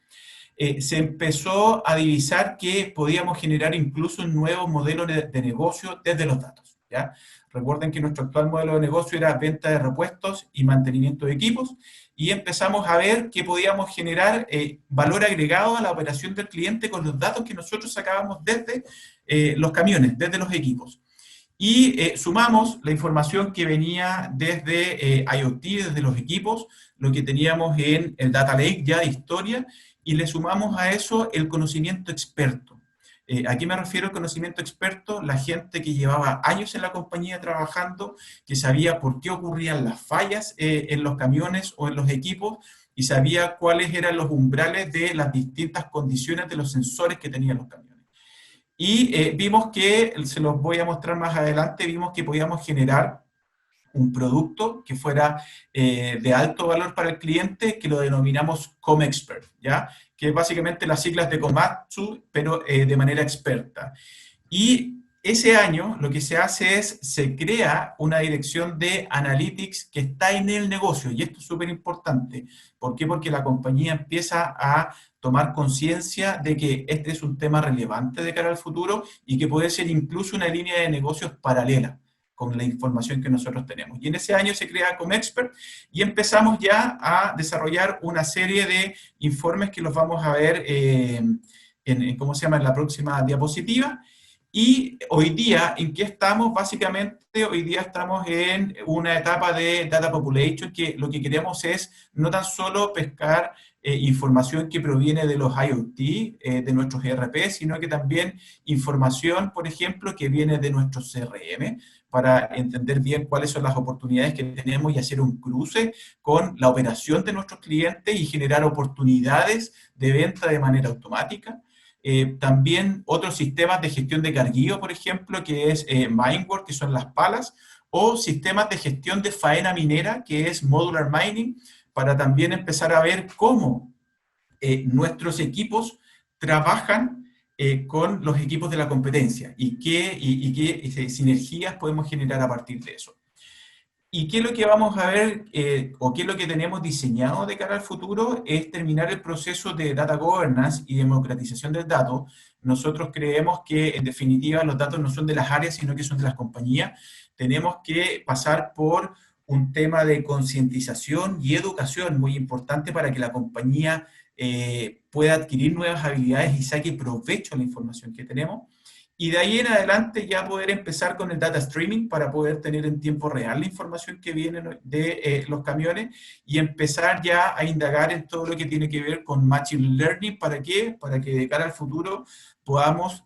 se empezó a divisar que podíamos generar incluso un nuevo modelo de negocio desde los datos, ¿ya? Recuerden que nuestro actual modelo de negocio era venta de repuestos y mantenimiento de equipos, y empezamos a ver que podíamos generar valor agregado a la operación del cliente con los datos que nosotros sacábamos desde los camiones, desde los equipos. Y sumamos la información que venía desde IoT, desde los equipos, lo que teníamos en el Data Lake ya de historia, y le sumamos a eso el conocimiento experto. ¿A qué me refiero al conocimiento experto? La gente que llevaba años en la compañía trabajando, que sabía por qué ocurrían las fallas en los camiones o en los equipos, y sabía cuáles eran los umbrales de las distintas condiciones de los sensores que tenían los camiones. Y vimos que, se los voy a mostrar más adelante, vimos que podíamos generar un producto que fuera de alto valor para el cliente, que lo denominamos ComExpert, ¿ya? Que es básicamente las siglas de Komatsu, pero de manera experta. Y ese año lo que se hace es, se crea una dirección de Analytics que está en el negocio, y esto es súper importante. ¿Por qué? Porque la compañía empieza a tomar conciencia de que este es un tema relevante de cara al futuro y que puede ser incluso una línea de negocios paralela con la información que nosotros tenemos. Y en ese año se crea ComExpert y empezamos ya a desarrollar una serie de informes que los vamos a ver ¿cómo se llama?, en la próxima diapositiva. Y hoy día, ¿en qué estamos? Básicamente, hoy día estamos en una etapa de Data Population, que lo que queremos es no tan solo pescar información que proviene de los IoT, de nuestros ERP, sino que también información, por ejemplo, que viene de nuestros CRM, para entender bien cuáles son las oportunidades que tenemos y hacer un cruce con la operación de nuestros clientes y generar oportunidades de venta de manera automática. También otros sistemas de gestión de carguillo, por ejemplo, que es Minework, que son las palas, o sistemas de gestión de faena minera, que es Modular Mining, para también empezar a ver cómo nuestros equipos trabajan con los equipos de la competencia y qué sinergias podemos generar a partir de eso. ¿Y qué es lo que vamos a ver, o qué es lo que tenemos diseñado de cara al futuro? Es terminar el proceso de data governance y democratización del dato. Nosotros creemos que, en definitiva, los datos no son de las áreas, sino que son de las compañías. Tenemos que pasar por un tema de concientización y educación muy importante para que la compañía pueda adquirir nuevas habilidades y saque provecho a la información que tenemos. Y de ahí en adelante ya poder empezar con el data streaming para poder tener en tiempo real la información que viene de los camiones y empezar ya a indagar en todo lo que tiene que ver con Machine Learning. ¿Para qué? Para que de cara al futuro podamos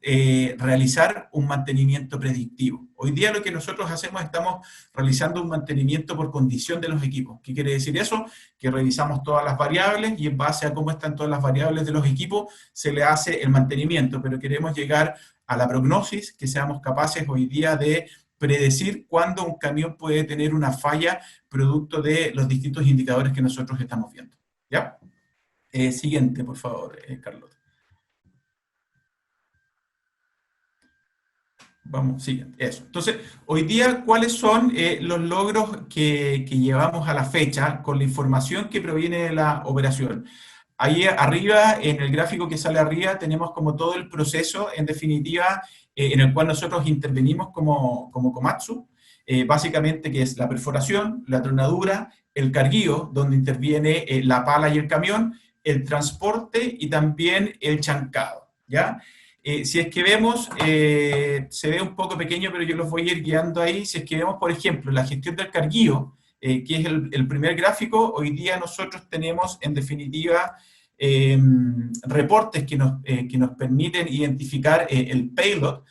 realizar un mantenimiento predictivo. Hoy día lo que nosotros hacemos, estamos realizando un mantenimiento por condición de los equipos. ¿Qué quiere decir eso? Que revisamos todas las variables y en base a cómo están todas las variables de los equipos se le hace el mantenimiento, pero queremos llegar a la prognosis, que seamos capaces hoy día de predecir cuándo un camión puede tener una falla producto de los distintos indicadores que nosotros estamos viendo. ¿Ya? Siguiente, por favor, Carlota. Vamos, siguiente, eso. Entonces, hoy día, ¿cuáles son los logros que llevamos a la fecha con la información que proviene de la operación? Ahí arriba, en el gráfico que sale arriba, tenemos como todo el proceso, en definitiva, en el cual nosotros intervenimos como Komatsu, básicamente que es la perforación, la tronadura, el carguío, donde interviene la pala y el camión, el transporte y también el chancado, ¿ya? Si es que vemos, se ve un poco pequeño, pero yo los voy a ir guiando ahí. Si es que vemos, por ejemplo, la gestión del carguío, que es el primer gráfico, hoy día nosotros tenemos, en definitiva, reportes que nos permiten identificar el payload,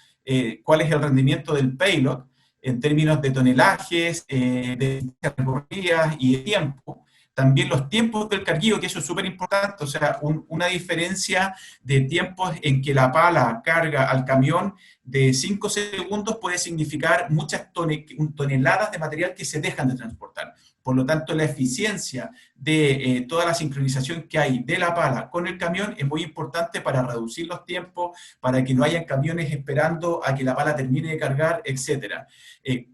cuál es el rendimiento del payload, en términos de tonelajes, de recorridas y de tiempo. También los tiempos del carguío, que eso es súper importante, o sea, una diferencia de tiempos en que la pala carga al camión de 5 segundos puede significar muchas toneladas de material que se dejan de transportar. Por lo tanto, la eficiencia de toda la sincronización que hay de la pala con el camión es muy importante para reducir los tiempos, para que no hayan camiones esperando a que la pala termine de cargar, etc.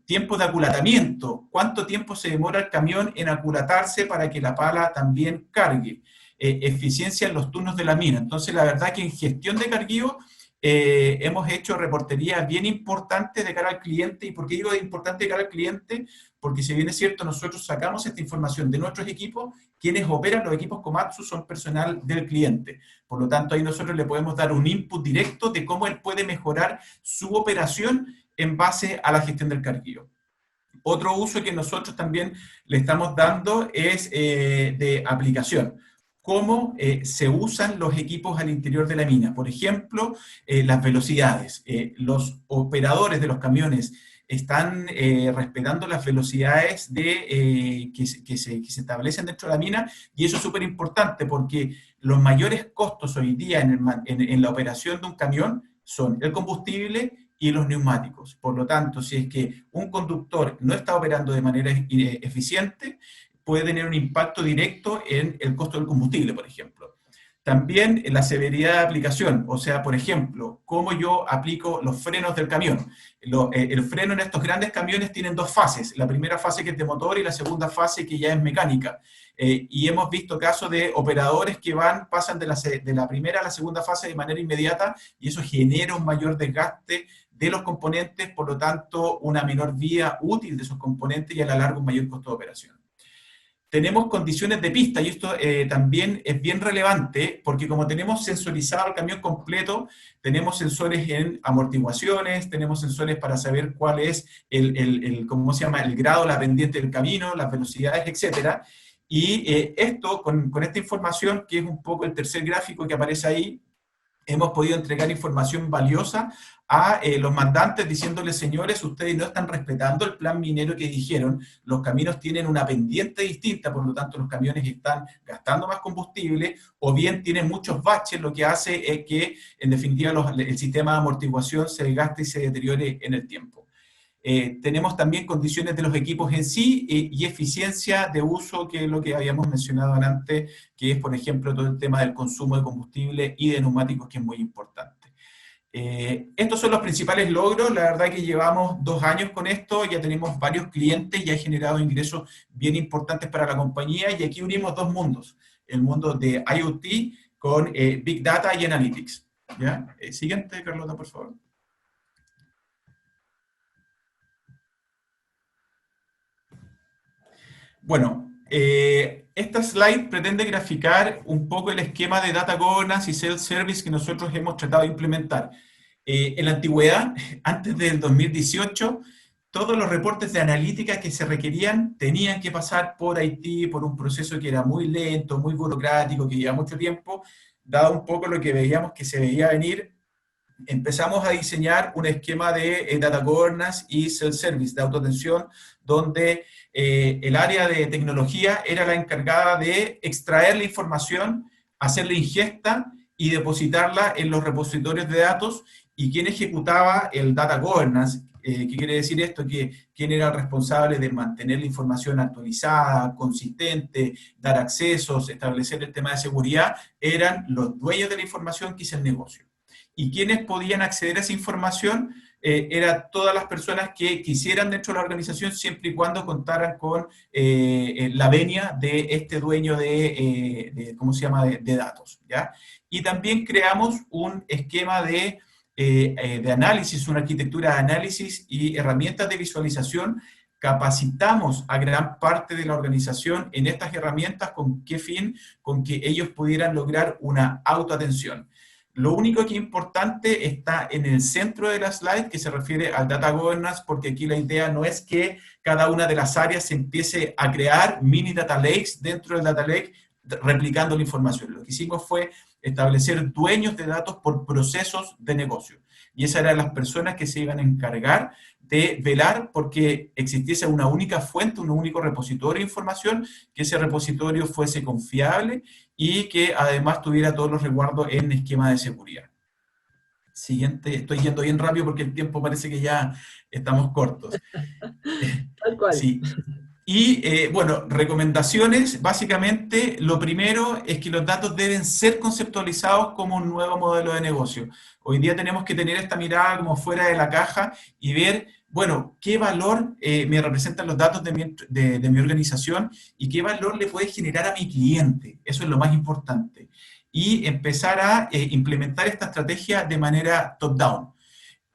Tiempo de aculatamiento, ¿cuánto tiempo se demora el camión en aculatarse para que la pala también cargue? Eficiencia en los turnos de la mina. Entonces, la verdad que en gestión de carguío hemos hecho reportería bien importante de cara al cliente. ¿Y por qué digo importante de cara al cliente? Porque si bien es cierto, nosotros sacamos esta información de nuestros equipos, quienes operan los equipos Komatsu son personal del cliente. Por lo tanto, ahí nosotros le podemos dar un input directo de cómo él puede mejorar su operación en base a la gestión del carguío. Otro uso que nosotros también le estamos dando es de aplicación. Cómo se usan los equipos al interior de la mina. Por ejemplo, las velocidades. Los operadores de los camiones están respetando las velocidades que se establecen dentro de la mina, y eso es súper importante porque los mayores costos hoy día en la operación de un camión son el combustible y los neumáticos. Por lo tanto, si es que un conductor no está operando de manera eficiente, puede tener un impacto directo en el costo del combustible, por ejemplo. También la severidad de aplicación, o sea, por ejemplo, cómo yo aplico los frenos del camión. El freno en estos grandes camiones tienen dos fases, la primera fase que es de motor y la segunda fase que ya es mecánica. Y hemos visto casos de operadores que pasan de la primera a la segunda fase de manera inmediata, y eso genera un mayor desgaste de los componentes, por lo tanto, una menor vida útil de esos componentes y a la larga un mayor costo de operación. Tenemos condiciones de pista, y esto también es bien relevante, porque como tenemos sensorizado el camión completo, tenemos sensores en amortiguaciones, tenemos sensores para saber cuál es ¿cómo se llama?, el grado, la pendiente del camino, las velocidades, etc. Y esto, con esta información, que es un poco el tercer gráfico que aparece ahí, hemos podido entregar información valiosa a los mandantes diciéndoles: señores, ustedes no están respetando el plan minero que dijeron, los caminos tienen una pendiente distinta, por lo tanto los camiones están gastando más combustible, o bien tienen muchos baches, lo que hace es que, en definitiva, el sistema de amortiguación se desgaste y se deteriore en el tiempo. Tenemos también condiciones de los equipos en sí y eficiencia de uso, que es lo que habíamos mencionado antes, que es, por ejemplo, todo el tema del consumo de combustible y de neumáticos, que es muy importante. Estos son los principales logros. La verdad que llevamos 2 años con esto, ya tenemos varios clientes y ha generado ingresos bien importantes para la compañía, y aquí unimos dos mundos, el mundo de IoT con Big Data y Analytics. ¿Ya? Siguiente, Carlota, por favor. Bueno, esta slide pretende graficar un poco el esquema de Data Governance y Self-Service que nosotros hemos tratado de implementar. En la antigüedad, antes del 2018, todos los reportes de analítica que se requerían tenían que pasar por IT, por un proceso que era muy lento, muy burocrático, que lleva mucho tiempo. Dado un poco lo que veíamos que se veía venir, empezamos a diseñar un esquema de Data Governance y Self-Service, de autoatención, donde el área de tecnología era la encargada de extraer la información, hacer la ingesta y depositarla en los repositorios de datos, y quien ejecutaba el Data Governance. ¿Qué quiere decir esto? Que quién era el responsable de mantener la información actualizada, consistente, dar accesos, establecer el tema de seguridad, eran los dueños de la información, que es el negocio. Y quienes podían acceder a esa información eran todas las personas que quisieran dentro de la organización, siempre y cuando contaran con la venia de este dueño ¿cómo se llama?, de datos, ¿ya? Y también creamos un esquema de análisis, una arquitectura de análisis y herramientas de visualización. Capacitamos a gran parte de la organización en estas herramientas. ¿Con qué fin? Con que ellos pudieran lograr una autoatención. Lo único que es importante está en el centro de la slide, que se refiere al Data Governance, porque aquí la idea no es que cada una de las áreas se empiece a crear mini data lakes dentro del data lake, replicando la información. Lo que hicimos fue establecer dueños de datos por procesos de negocio. Y esas eran las personas que se iban a encargar de velar porque existiese una única fuente, un único repositorio de información, que ese repositorio fuese confiable y que además tuviera todos los resguardos en esquema de seguridad. Siguiente, estoy yendo bien rápido porque el tiempo parece que ya estamos cortos. Tal cual. Sí. Y bueno, recomendaciones, básicamente lo primero es que los datos deben ser conceptualizados como un nuevo modelo de negocio. Hoy día tenemos que tener esta mirada como fuera de la caja y ver, bueno, qué valor me representan los datos de mi organización y qué valor le puede generar a mi cliente. Eso es lo más importante. Y empezar a implementar esta estrategia de manera top-down.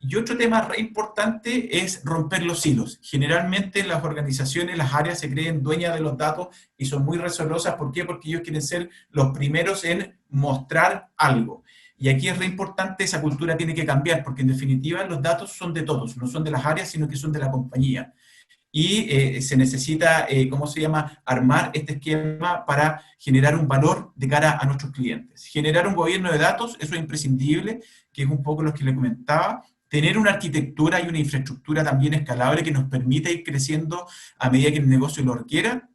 Y otro tema re importante es romper los hilos. Generalmente las organizaciones, las áreas se creen dueñas de los datos y son muy recelosas. ¿Por qué? Porque ellos quieren ser los primeros en mostrar algo. Y aquí es re importante, esa cultura tiene que cambiar, porque en definitiva los datos son de todos, no son de las áreas, sino que son de la compañía. Y se necesita, ¿cómo se llama?, armar este esquema para generar un valor de cara a nuestros clientes. Generar un gobierno de datos, eso es imprescindible, que es un poco lo que le comentaba. Tener una arquitectura y una infraestructura también escalable que nos permita ir creciendo a medida que el negocio lo requiera.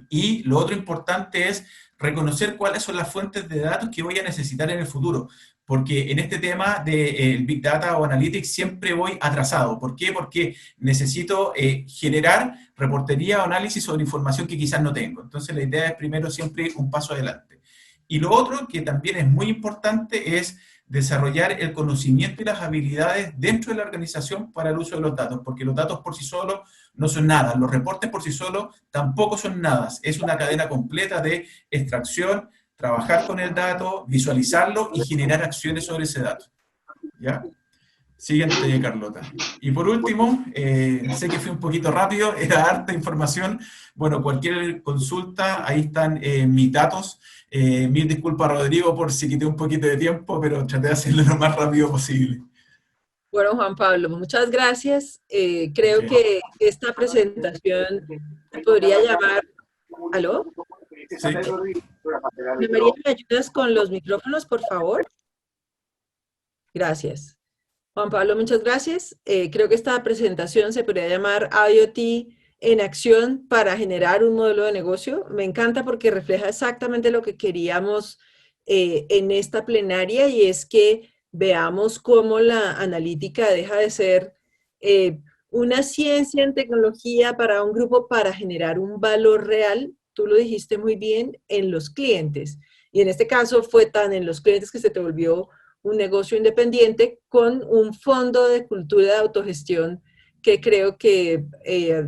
Y lo otro importante es reconocer cuáles son las fuentes de datos que voy a necesitar en el futuro. Porque en este tema del Big Data o Analytics siempre voy atrasado. ¿Por qué? Porque necesito generar reportería o análisis sobre información que quizás no tengo. Entonces la idea es primero siempre un paso adelante. Y lo otro que también es muy importante es desarrollar el conocimiento y las habilidades dentro de la organización para el uso de los datos, porque los datos por sí solos no son nada, los reportes por sí solos tampoco son nada, es una cadena completa de extracción, trabajar con el dato, visualizarlo y generar acciones sobre ese dato. ¿Ya? Siguiente, Carlota. Y por último, sé que fui un poquito rápido, era harta información. Bueno, cualquier consulta, ahí están mis datos. Mil disculpas, Rodrigo, por si quité un poquito de tiempo, pero traté de hacerlo lo más rápido posible. Bueno, Juan Pablo, muchas gracias. Creo que esta presentación se podría llamar... ¿Aló? Sí. María, ¿me ayudas con los micrófonos, por favor? Gracias. Juan Pablo, muchas gracias. Creo que esta presentación se podría llamar IoT en acción para generar un modelo de negocio. Me encanta porque refleja exactamente lo que queríamos en esta plenaria, y es que veamos cómo la analítica deja de ser una ciencia en tecnología para un grupo para generar un valor real, tú lo dijiste muy bien, en los clientes. Y en este caso fue tan en los clientes que se te volvió un negocio independiente con un fondo de cultura de autogestión que creo que,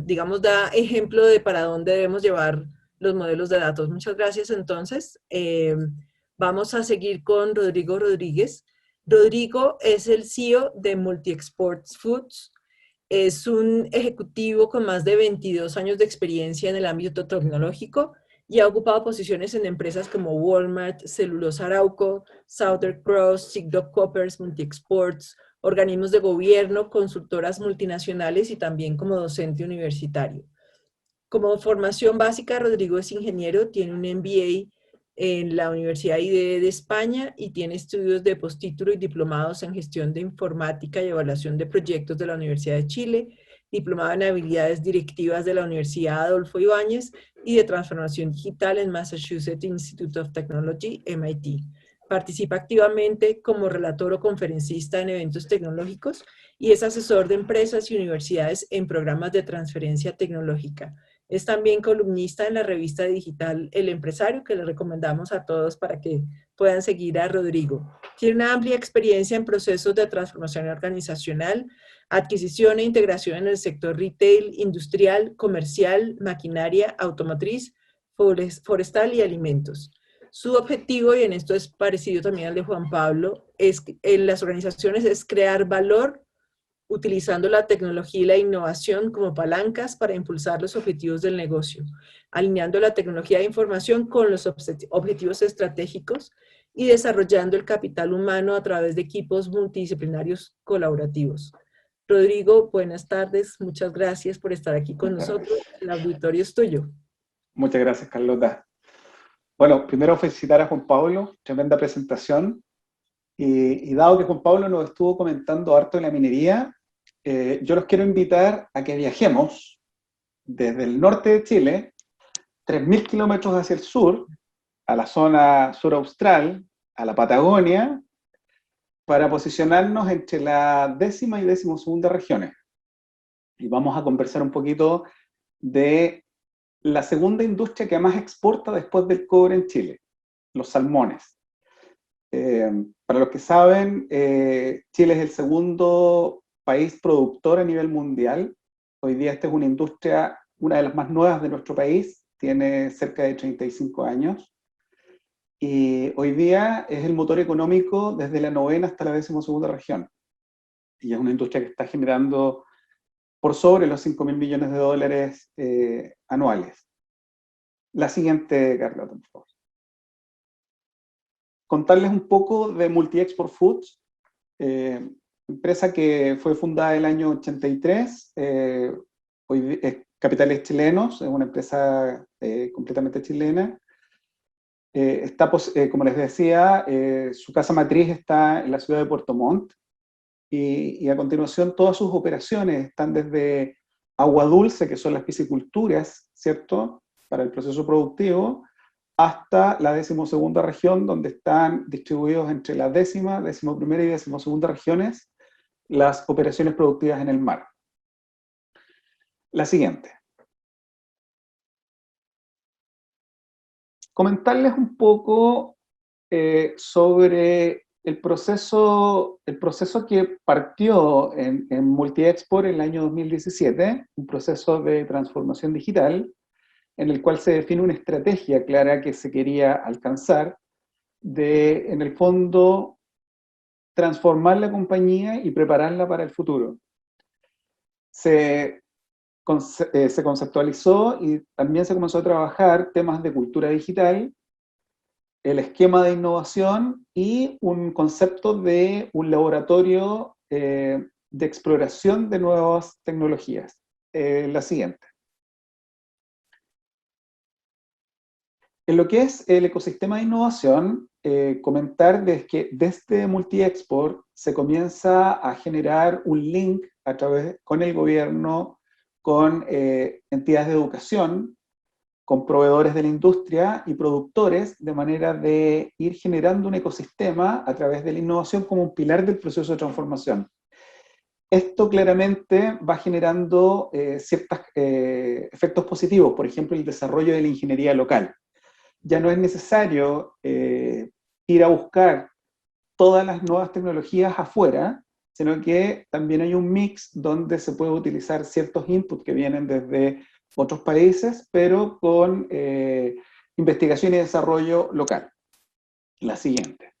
digamos, da ejemplo de para dónde debemos llevar los modelos de datos. Muchas gracias. Entonces, vamos a seguir con Rodrigo Rodríguez. Rodrigo es el CEO de Multi-Exports Foods. Es un ejecutivo con más de 22 años de experiencia en el ámbito tecnológico y ha ocupado posiciones en empresas como Walmart, Celulosa Arauco, Southern Cross, Sigdop Coppers, Multi-Exports, organismos de gobierno, consultoras multinacionales y también como docente universitario. Como formación básica, Rodrigo es ingeniero, tiene un MBA en la Universidad IDE de España y tiene estudios de postítulo y diplomados en gestión de informática y evaluación de proyectos de la Universidad de Chile, diplomado en habilidades directivas de la Universidad Adolfo Ibáñez y de transformación digital en Massachusetts Institute of Technology, MIT. Participa activamente como relator o conferencista en eventos tecnológicos y es asesor de empresas y universidades en programas de transferencia tecnológica. Es también columnista en la revista digital El Empresario, que le recomendamos a todos para que puedan seguir a Rodrigo. Tiene una amplia experiencia en procesos de transformación organizacional, adquisición e integración en el sector retail, industrial, comercial, maquinaria, automotriz, forestal y alimentos. Su objetivo, y en esto es parecido también al de Juan Pablo, en las organizaciones es crear valor utilizando la tecnología y la innovación como palancas para impulsar los objetivos del negocio, alineando la tecnología de información con los objetivos estratégicos y desarrollando el capital humano a través de equipos multidisciplinarios colaborativos. Rodrigo, buenas tardes, muchas gracias por estar aquí con nosotros. El auditorio es tuyo. Muchas gracias, Carlota. Bueno, primero felicitar a Juan Pablo, tremenda presentación. Y dado que Juan Pablo nos estuvo comentando harto de la minería, yo los quiero invitar a que viajemos desde el norte de Chile, 3.000 kilómetros hacia el sur, a la zona sur austral, a la Patagonia, para posicionarnos entre la 10ª y 12ª regiones. Y vamos a conversar un poquito de la segunda industria que más exporta después del cobre en Chile, los salmones. Para los que saben, Chile es el segundo país productor a nivel mundial. Hoy día esta es una industria, una de las más nuevas de nuestro país, tiene cerca de 35 años. Y hoy día es el motor económico desde la 9ª hasta la 12ª región. Y es una industria que está generando por sobre los 5.000 millones de dólares anuales. La siguiente, Carlota, por favor. Contarles un poco de Multi-Export Foods, empresa que fue fundada en el año 83, hoy es capitales chilenos, es una empresa completamente chilena. Está, como les decía, su casa matriz está en la ciudad de Puerto Montt, y a continuación todas sus operaciones están desde agua dulce, que son las pisciculturas, ¿cierto?, para el proceso productivo, hasta la 12ª región, donde están distribuidos entre la 10ª, 11ª y 12ª regiones las operaciones productivas en el mar. La siguiente. Comentarles un poco sobre el proceso que partió en Multi-Export en el año 2017, un proceso de transformación digital, en el cual se define una estrategia clara que se quería alcanzar de, en el fondo, transformar la compañía y prepararla para el futuro. Se conceptualizó y también se comenzó a trabajar temas de cultura digital, el esquema de innovación y un concepto de un laboratorio de exploración de nuevas tecnologías. La siguiente. En lo que es el ecosistema de innovación, comentar que desde Multi-Export se comienza a generar un link a través, con el gobierno, con entidades de educación, con proveedores de la industria y productores, de manera de ir generando un ecosistema a través de la innovación como un pilar del proceso de transformación. Esto claramente va generando ciertos efectos positivos, por ejemplo, el desarrollo de la ingeniería local. Ya no es necesario ir a buscar todas las nuevas tecnologías afuera, sino que también hay un mix donde se puede utilizar ciertos inputs que vienen desde otros países, pero con investigación y desarrollo local. La siguiente.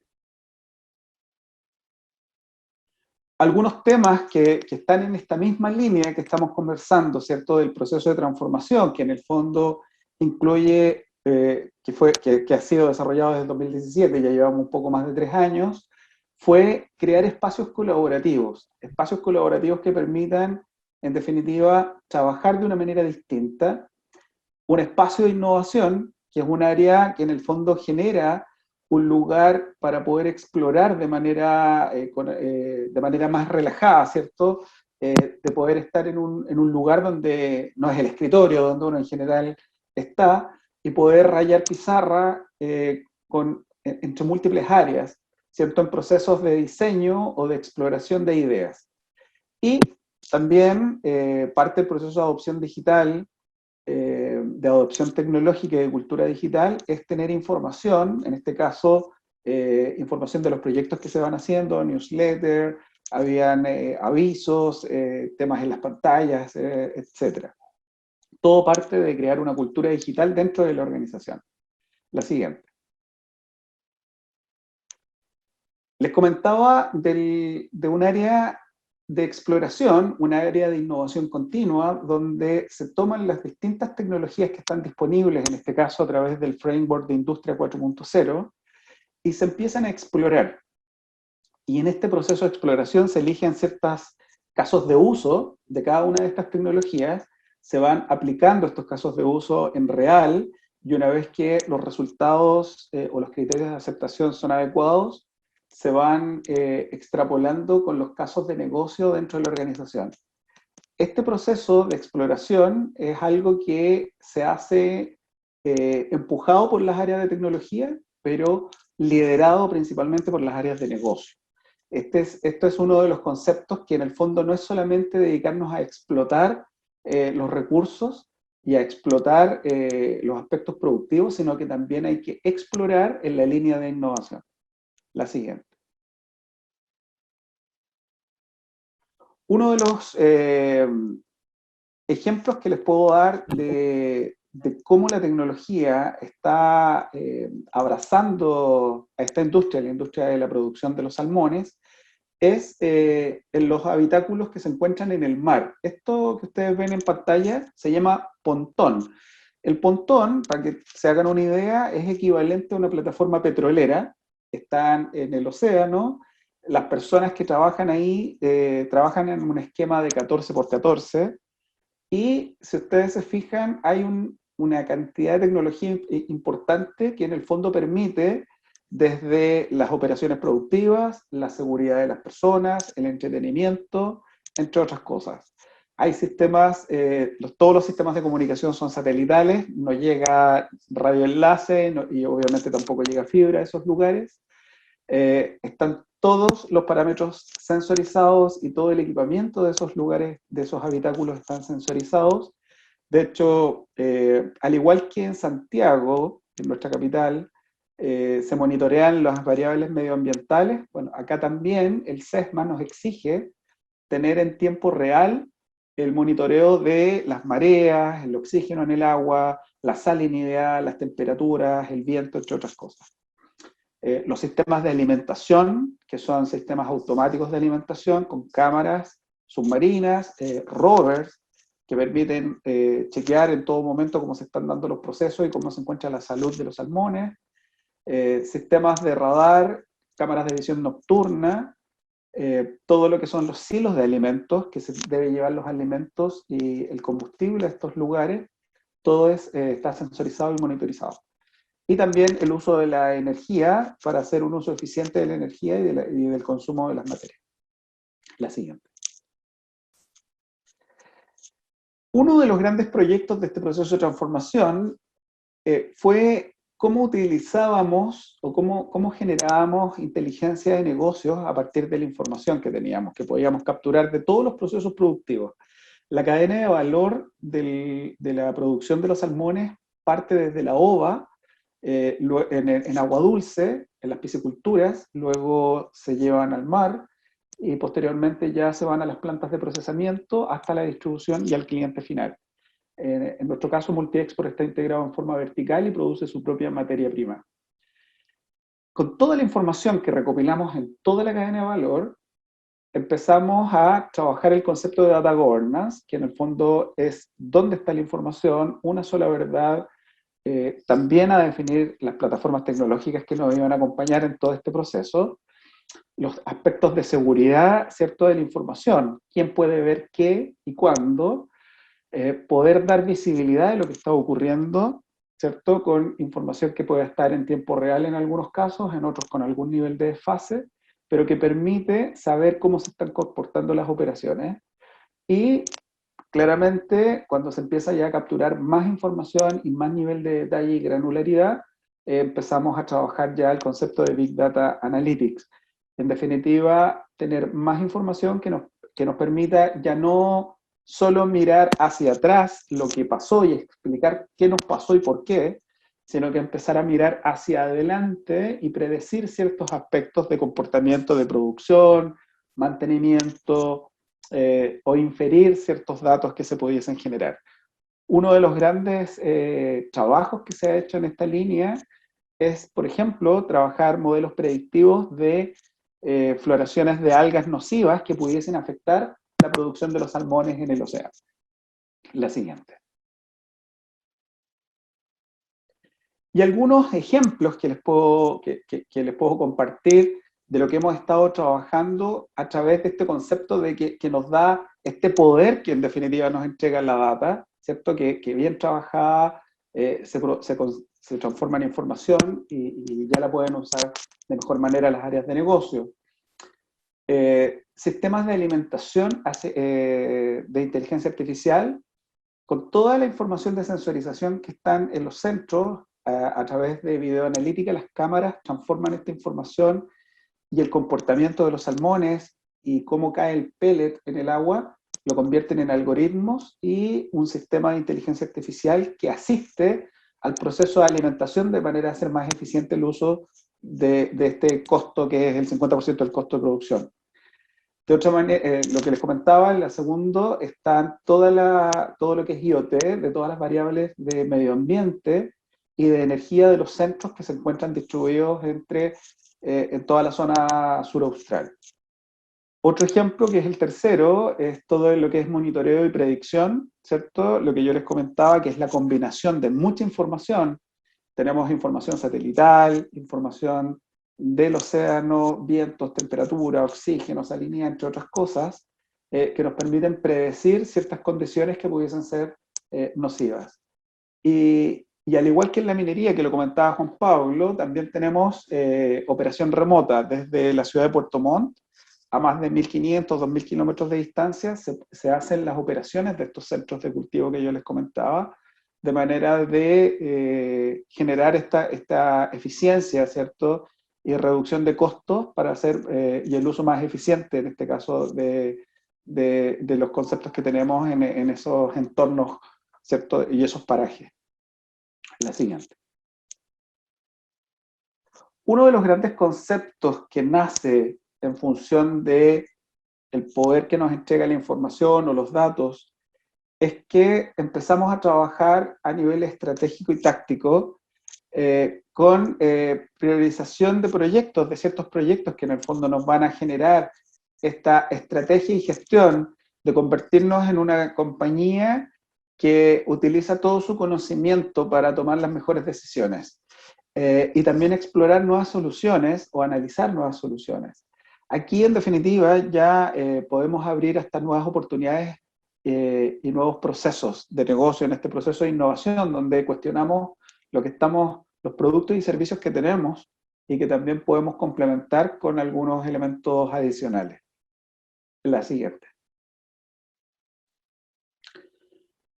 Algunos temas que están en esta misma línea que estamos conversando, ¿cierto?, del proceso de transformación, que en el fondo incluye, que ha sido desarrollado desde el 2017, ya llevamos un poco más de 3 años, fue crear espacios colaborativos que permitan, en definitiva, trabajar de una manera distinta, un espacio de innovación, que es un área que en el fondo genera un lugar para poder explorar de manera más relajada, ¿cierto? De poder estar en un lugar donde no es el escritorio, donde uno en general está, y poder rayar pizarra entre múltiples áreas, ¿cierto?, en procesos de diseño o de exploración de ideas. Y también parte del proceso de adopción digital, de adopción tecnológica y de cultura digital, es tener información, en este caso, información de los proyectos que se van haciendo, newsletter, habían avisos, temas en las pantallas, etc. Todo parte de crear una cultura digital dentro de la organización. La siguiente. Les comentaba de un área de exploración, un área de innovación continua, donde se toman las distintas tecnologías que están disponibles, en este caso a través del framework de Industria 4.0, y se empiezan a explorar. Y en este proceso de exploración se eligen ciertos casos de uso de cada una de estas tecnologías, se van aplicando estos casos de uso en real, y una vez que los resultados o los criterios de aceptación son adecuados, se van extrapolando con los casos de negocio dentro de la organización. Este proceso de exploración es algo que se hace empujado por las áreas de tecnología, pero liderado principalmente por las áreas de negocio. Esto es uno de los conceptos que en el fondo no es solamente dedicarnos a explotar los recursos y a explotar los aspectos productivos, sino que también hay que explorar en la línea de innovación. La siguiente. Uno de los ejemplos que les puedo dar de cómo la tecnología está abrazando a esta industria, la industria de la producción de los salmones, es en los habitáculos que se encuentran en el mar. Esto que ustedes ven en pantalla se llama pontón. El pontón, para que se hagan una idea, es equivalente a una plataforma petrolera. Están en el océano. Las personas que trabajan ahí trabajan en un esquema de 14 por 14. Y si ustedes se fijan, hay una cantidad de tecnología importante que en el fondo permite, desde las operaciones productivas, la seguridad de las personas, el entretenimiento, entre otras cosas. Hay sistemas, todos los sistemas de comunicación son satelitales, no llega radioenlace y obviamente tampoco llega fibra a esos lugares. Están todos los parámetros sensorizados y todo el equipamiento de esos lugares, de esos habitáculos están sensorizados. De hecho, al igual que en Santiago, en nuestra capital, se monitorean las variables medioambientales. Bueno, acá también el SESMA nos exige tener en tiempo real el monitoreo de las mareas, el oxígeno en el agua, la salinidad, las temperaturas, el viento, entre otras cosas. Los sistemas de alimentación, que son sistemas automáticos de alimentación con cámaras submarinas, rovers, que permiten chequear en todo momento cómo se están dando los procesos y cómo se encuentra la salud de los salmones, sistemas de radar, cámaras de visión nocturna, todo lo que son los silos de alimentos, que se debe llevar los alimentos y el combustible a estos lugares, todo está sensorizado y monitorizado. Y también el uso de la energía para hacer un uso eficiente de la energía y del consumo de las materias. La siguiente. Uno de los grandes proyectos de este proceso de transformación fue cómo utilizábamos o cómo generábamos inteligencia de negocios a partir de la información que teníamos, que podíamos capturar de todos los procesos productivos. La cadena de valor de la producción de los salmones parte desde la ova, en agua dulce, en las pisciculturas, luego se llevan al mar y posteriormente ya se van a las plantas de procesamiento hasta la distribución y al cliente final. En nuestro caso, Multiexport está integrado en forma vertical y produce su propia materia prima. Con toda la información que recopilamos en toda la cadena de valor, empezamos a trabajar el concepto de data governance, que en el fondo es dónde está la información, una sola verdad, también a definir las plataformas tecnológicas que nos iban a acompañar en todo este proceso, los aspectos de seguridad, ¿cierto?, de la información, quién puede ver qué y cuándo, poder dar visibilidad de lo que está ocurriendo, ¿cierto?, con información que pueda estar en tiempo real en algunos casos, en otros con algún nivel de desfase, pero que permite saber cómo se están comportando las operaciones. Y claramente, cuando se empieza ya a capturar más información y más nivel de detalle y granularidad, empezamos a trabajar ya el concepto de Big Data Analytics. En definitiva, tener más información que nos permita ya no solo mirar hacia atrás lo que pasó y explicar qué nos pasó y por qué, sino que empezar a mirar hacia adelante y predecir ciertos aspectos de comportamiento de producción, mantenimiento, o inferir ciertos datos que se pudiesen generar. Uno de los grandes trabajos que se ha hecho en esta línea es, por ejemplo, trabajar modelos predictivos de floraciones de algas nocivas que pudiesen afectar la producción de los salmones en el océano. La siguiente. Y algunos ejemplos que les puedo compartir de lo que hemos estado trabajando a través de este concepto de que nos da este poder que en definitiva nos entrega la data, ¿cierto? Que bien trabajada se transforma en información y ya la pueden usar de mejor manera las áreas de negocio. Sistemas de alimentación de inteligencia artificial, con toda la información de sensorización que están en los centros, a través de videoanalítica, las cámaras transforman esta información y el comportamiento de los salmones y cómo cae el pellet en el agua, lo convierten en algoritmos y un sistema de inteligencia artificial que asiste al proceso de alimentación de manera a hacer más eficiente el uso de este costo que es el 50% del costo de producción. De otra manera, lo que les comentaba, en la segunda está todo lo que es IoT, de todas las variables de medio ambiente y de energía de los centros que se encuentran distribuidos en toda la zona sur-austral. Otro ejemplo, que es el tercero, es todo lo que es monitoreo y predicción, ¿cierto? Lo que yo les comentaba, que es la combinación de mucha información. Tenemos información satelital, información del océano, vientos, temperatura, oxígeno, salinidad, entre otras cosas, que nos permiten predecir ciertas condiciones que pudiesen ser nocivas. Y al igual que en la minería, que lo comentaba Juan Pablo, también tenemos operación remota desde la ciudad de Puerto Montt, a más de 1.500, 2.000 kilómetros de distancia, se hacen las operaciones de estos centros de cultivo que yo les comentaba, de manera de generar esta eficiencia, ¿cierto? Y reducción de costos para hacer, y el uso más eficiente, en este caso, de los conceptos que tenemos en esos entornos, ¿cierto? Y esos parajes. La siguiente. Uno de los grandes conceptos que nace en función de el poder que nos entrega la información o los datos, es que empezamos a trabajar a nivel estratégico y táctico con priorización de proyectos, de ciertos proyectos que en el fondo nos van a generar esta estrategia y gestión de convertirnos en una compañía que utiliza todo su conocimiento para tomar las mejores decisiones y también explorar nuevas soluciones o analizar nuevas soluciones. Aquí, en definitiva, ya podemos abrir hasta nuevas oportunidades y nuevos procesos de negocio en este proceso de innovación, donde cuestionamos los productos y servicios que tenemos y que también podemos complementar con algunos elementos adicionales. La siguiente.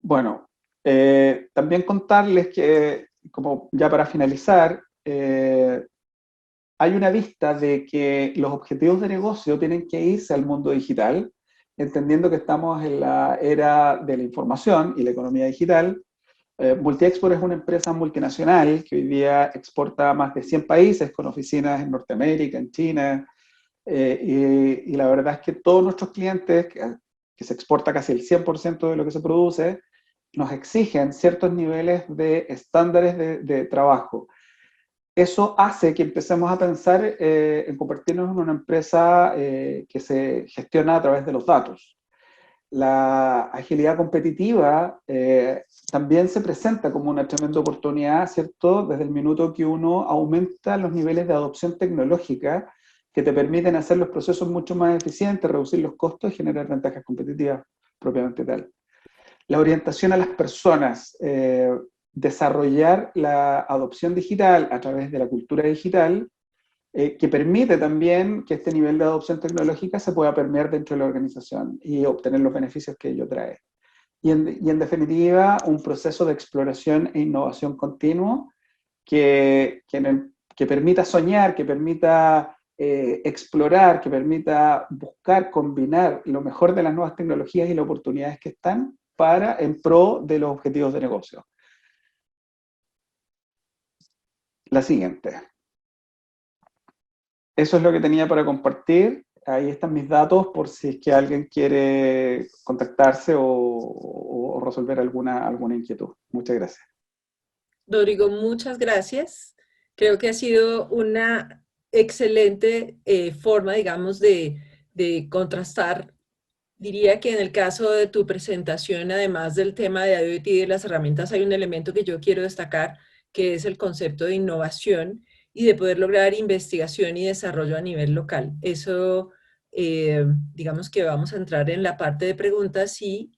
Bueno, también contarles que, como ya para finalizar, hay una vista de que los objetivos de negocio tienen que irse al mundo digital, entendiendo que estamos en la era de la información y la economía digital. Multiexport es una empresa multinacional que hoy día exporta a más de 100 países, con oficinas en Norteamérica, en China, y la verdad es que todos nuestros clientes, que se exporta casi el 100% de lo que se produce, nos exigen ciertos niveles de estándares de trabajo. Eso hace que empecemos a pensar en convertirnos en una empresa que se gestiona a través de los datos. La agilidad competitiva también se presenta como una tremenda oportunidad, ¿cierto? Desde el minuto que uno aumenta los niveles de adopción tecnológica que te permiten hacer los procesos mucho más eficientes, reducir los costos y generar ventajas competitivas propiamente tal. La orientación a las personas, desarrollar la adopción digital a través de la cultura digital, que permite también que este nivel de adopción tecnológica se pueda permear dentro de la organización y obtener los beneficios que ello trae. Y en definitiva, un proceso de exploración e innovación continuo que permita soñar, que permita explorar, que permita buscar combinar lo mejor de las nuevas tecnologías y las oportunidades que están en pro de los objetivos de negocio. La siguiente. Eso es lo que tenía para compartir. Ahí están mis datos por si es que alguien quiere contactarse o resolver alguna inquietud. Muchas gracias. Rodrigo, muchas gracias. Creo que ha sido una excelente forma, digamos, de contrastar. Diría que en el caso de tu presentación, además del tema de IoT y de las herramientas, hay un elemento que yo quiero destacar, que es el concepto de innovación y de poder lograr investigación y desarrollo a nivel local. Eso, digamos que vamos a entrar en la parte de preguntas y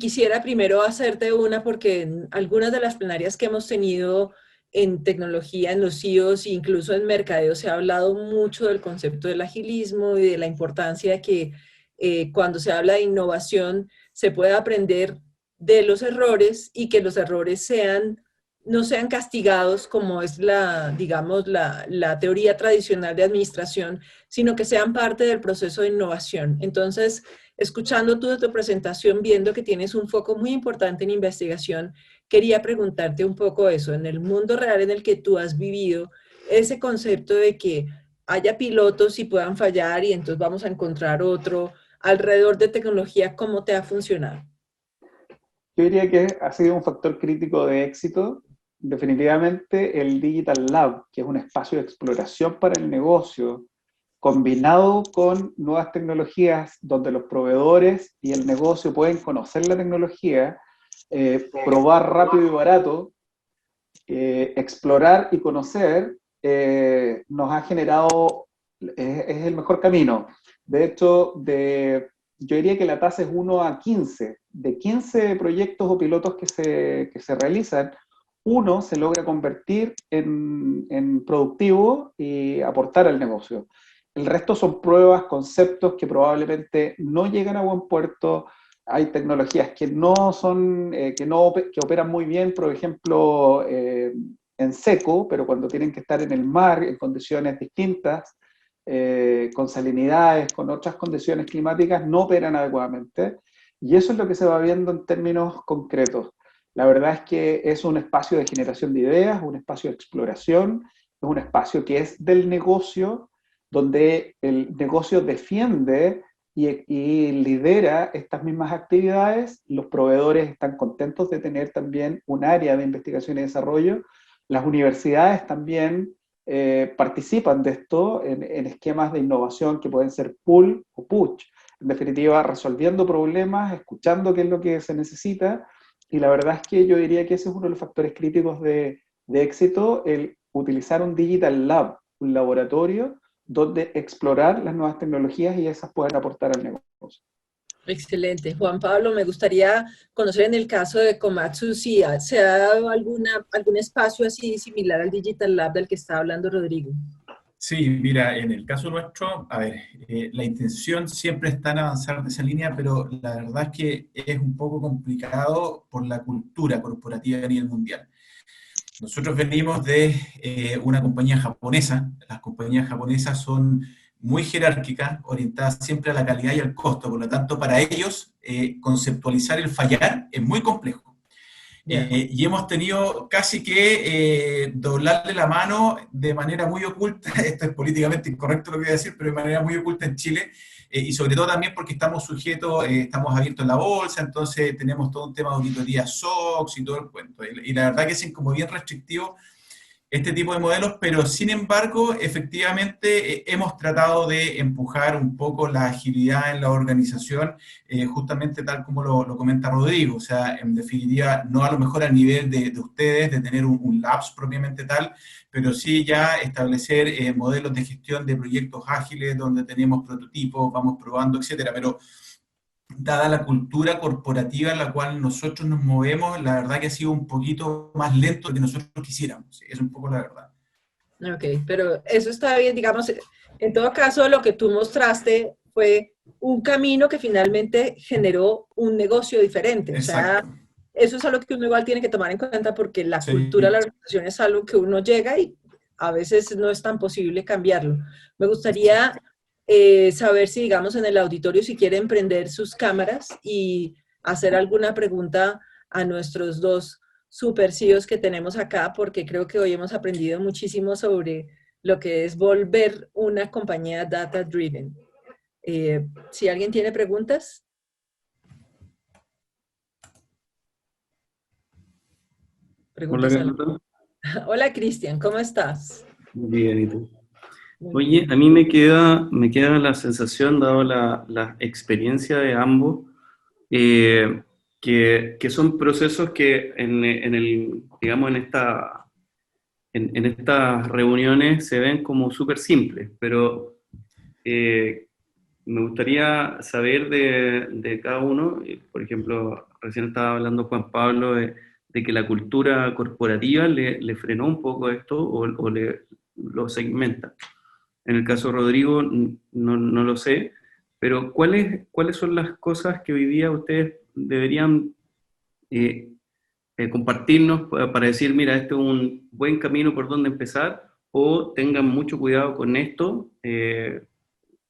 quisiera primero hacerte una, porque en algunas de las plenarias que hemos tenido en tecnología, en los CEOs, incluso en mercadeo, se ha hablado mucho del concepto del agilismo y de la importancia de que cuando se habla de innovación se puede aprender de los errores y que los errores no sean castigados como es digamos, la teoría tradicional de administración, sino que sean parte del proceso de innovación. Entonces, escuchando tu presentación, viendo que tienes un foco muy importante en investigación, quería preguntarte un poco eso, en el mundo real en el que tú has vivido, ese concepto de que haya pilotos y puedan fallar y entonces vamos a encontrar otro alrededor de tecnología, ¿cómo te ha funcionado? Yo diría que ha sido un factor crítico de éxito. Definitivamente el Digital Lab, que es un espacio de exploración para el negocio, combinado con nuevas tecnologías donde los proveedores y el negocio pueden conocer la tecnología, probar rápido y barato, explorar y conocer, nos ha generado, es el mejor camino. De hecho, yo diría que la tasa es 1 a 15. De 15 proyectos o pilotos que se realizan, uno se logra convertir en productivo y aportar al negocio. El resto son pruebas, conceptos que probablemente no llegan a buen puerto. Hay tecnologías que no son, que operan muy bien, por ejemplo, en seco, pero cuando tienen que estar en el mar, en condiciones distintas, con salinidades, con otras condiciones climáticas, no operan adecuadamente. Y eso es lo que se va viendo en términos concretos. La verdad es que es un espacio de generación de ideas, un espacio de exploración, es un espacio que es del negocio, donde el negocio defiende y lidera estas mismas actividades. Los proveedores están contentos de tener también un área de investigación y desarrollo. Las universidades también participan de esto en esquemas de innovación que pueden ser pull o push. En definitiva, resolviendo problemas, escuchando qué es lo que se necesita. Y la verdad es que yo diría que ese es uno de los factores críticos de éxito, el utilizar un Digital Lab, un laboratorio donde explorar las nuevas tecnologías y esas pueden aportar al negocio. Excelente. Juan Pablo, me gustaría conocer en el caso de Komatsu si se ha dado algún espacio así similar al Digital Lab del que está hablando Rodrigo. Sí, mira, en el caso nuestro, a ver, la intención siempre está en avanzar de esa línea, pero la verdad es que es un poco complicado por la cultura corporativa a nivel mundial. Nosotros venimos de una compañía japonesa. Las compañías japonesas son muy jerárquicas, orientadas siempre a la calidad y al costo. Por lo tanto, para ellos, conceptualizar el fallar es muy complejo. Y hemos tenido casi que doblarle la mano de manera muy oculta, esto es políticamente incorrecto lo que voy a decir, pero de manera muy oculta en Chile, y sobre todo también porque estamos sujetos, estamos abiertos en la bolsa, entonces tenemos todo un tema de auditoría SOX y todo el cuento, y la verdad que es como bien restrictivo este tipo de modelos, pero sin embargo, efectivamente, hemos tratado de empujar un poco la agilidad en la organización, justamente tal como lo comenta Rodrigo, o sea, en definitiva, no a lo mejor al nivel de ustedes, de tener un labs propiamente tal, pero sí ya establecer modelos de gestión de proyectos ágiles, donde tenemos prototipos, vamos probando, etcétera, pero dada la cultura corporativa en la cual nosotros nos movemos, la verdad que ha sido un poquito más lento de lo que nosotros quisiéramos. Sí, es un poco la verdad. Ok, pero eso está bien, digamos, en todo caso lo que tú mostraste fue un camino que finalmente generó un negocio diferente. Exacto. O sea, eso es algo que uno igual tiene que tomar en cuenta porque la Sí. cultura de la organización es algo que uno llega y a veces no es tan posible cambiarlo. Me gustaría saber si, digamos, en el auditorio, si quieren prender sus cámaras y hacer alguna pregunta a nuestros dos super CEOs que tenemos acá, porque creo que hoy hemos aprendido muchísimo sobre lo que es volver una compañía data driven. Si alguien tiene preguntas. Hola, Carlota. Hola, Cristian, ¿cómo estás? Bien, ¿y tú? Oye, a mí me queda la sensación, dado la experiencia de ambos, que son procesos que digamos, en estas reuniones se ven como súper simples, pero me gustaría saber de cada uno. Por ejemplo, recién estaba hablando Juan Pablo de que la cultura corporativa le frenó un poco esto o lo segmenta. En el caso de Rodrigo, no lo sé, pero ¿cuáles son las cosas que hoy día ustedes deberían compartirnos para decir, mira, este es un buen camino por donde empezar, o tengan mucho cuidado con esto,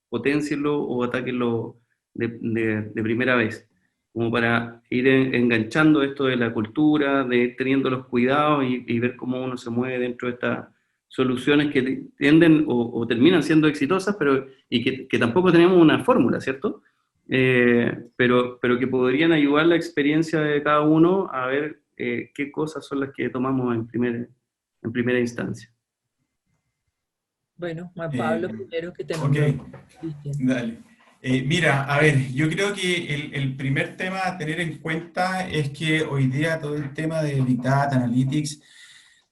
potencienlo o atáquenlo de primera vez, como para ir enganchando esto de la cultura, de teniendo los cuidados y ver cómo uno se mueve dentro de estas soluciones que tienden o terminan siendo exitosas, pero que tampoco tenemos una fórmula, ¿cierto? Pero que podrían ayudar la experiencia de cada uno a ver qué cosas son las que tomamos en primera instancia. Bueno, Juan Pablo, primero que te Ok, nombro. Cristian. dale. Mira, a ver, yo creo que el primer tema a tener en cuenta es que hoy día todo el tema de Big Data, Analytics,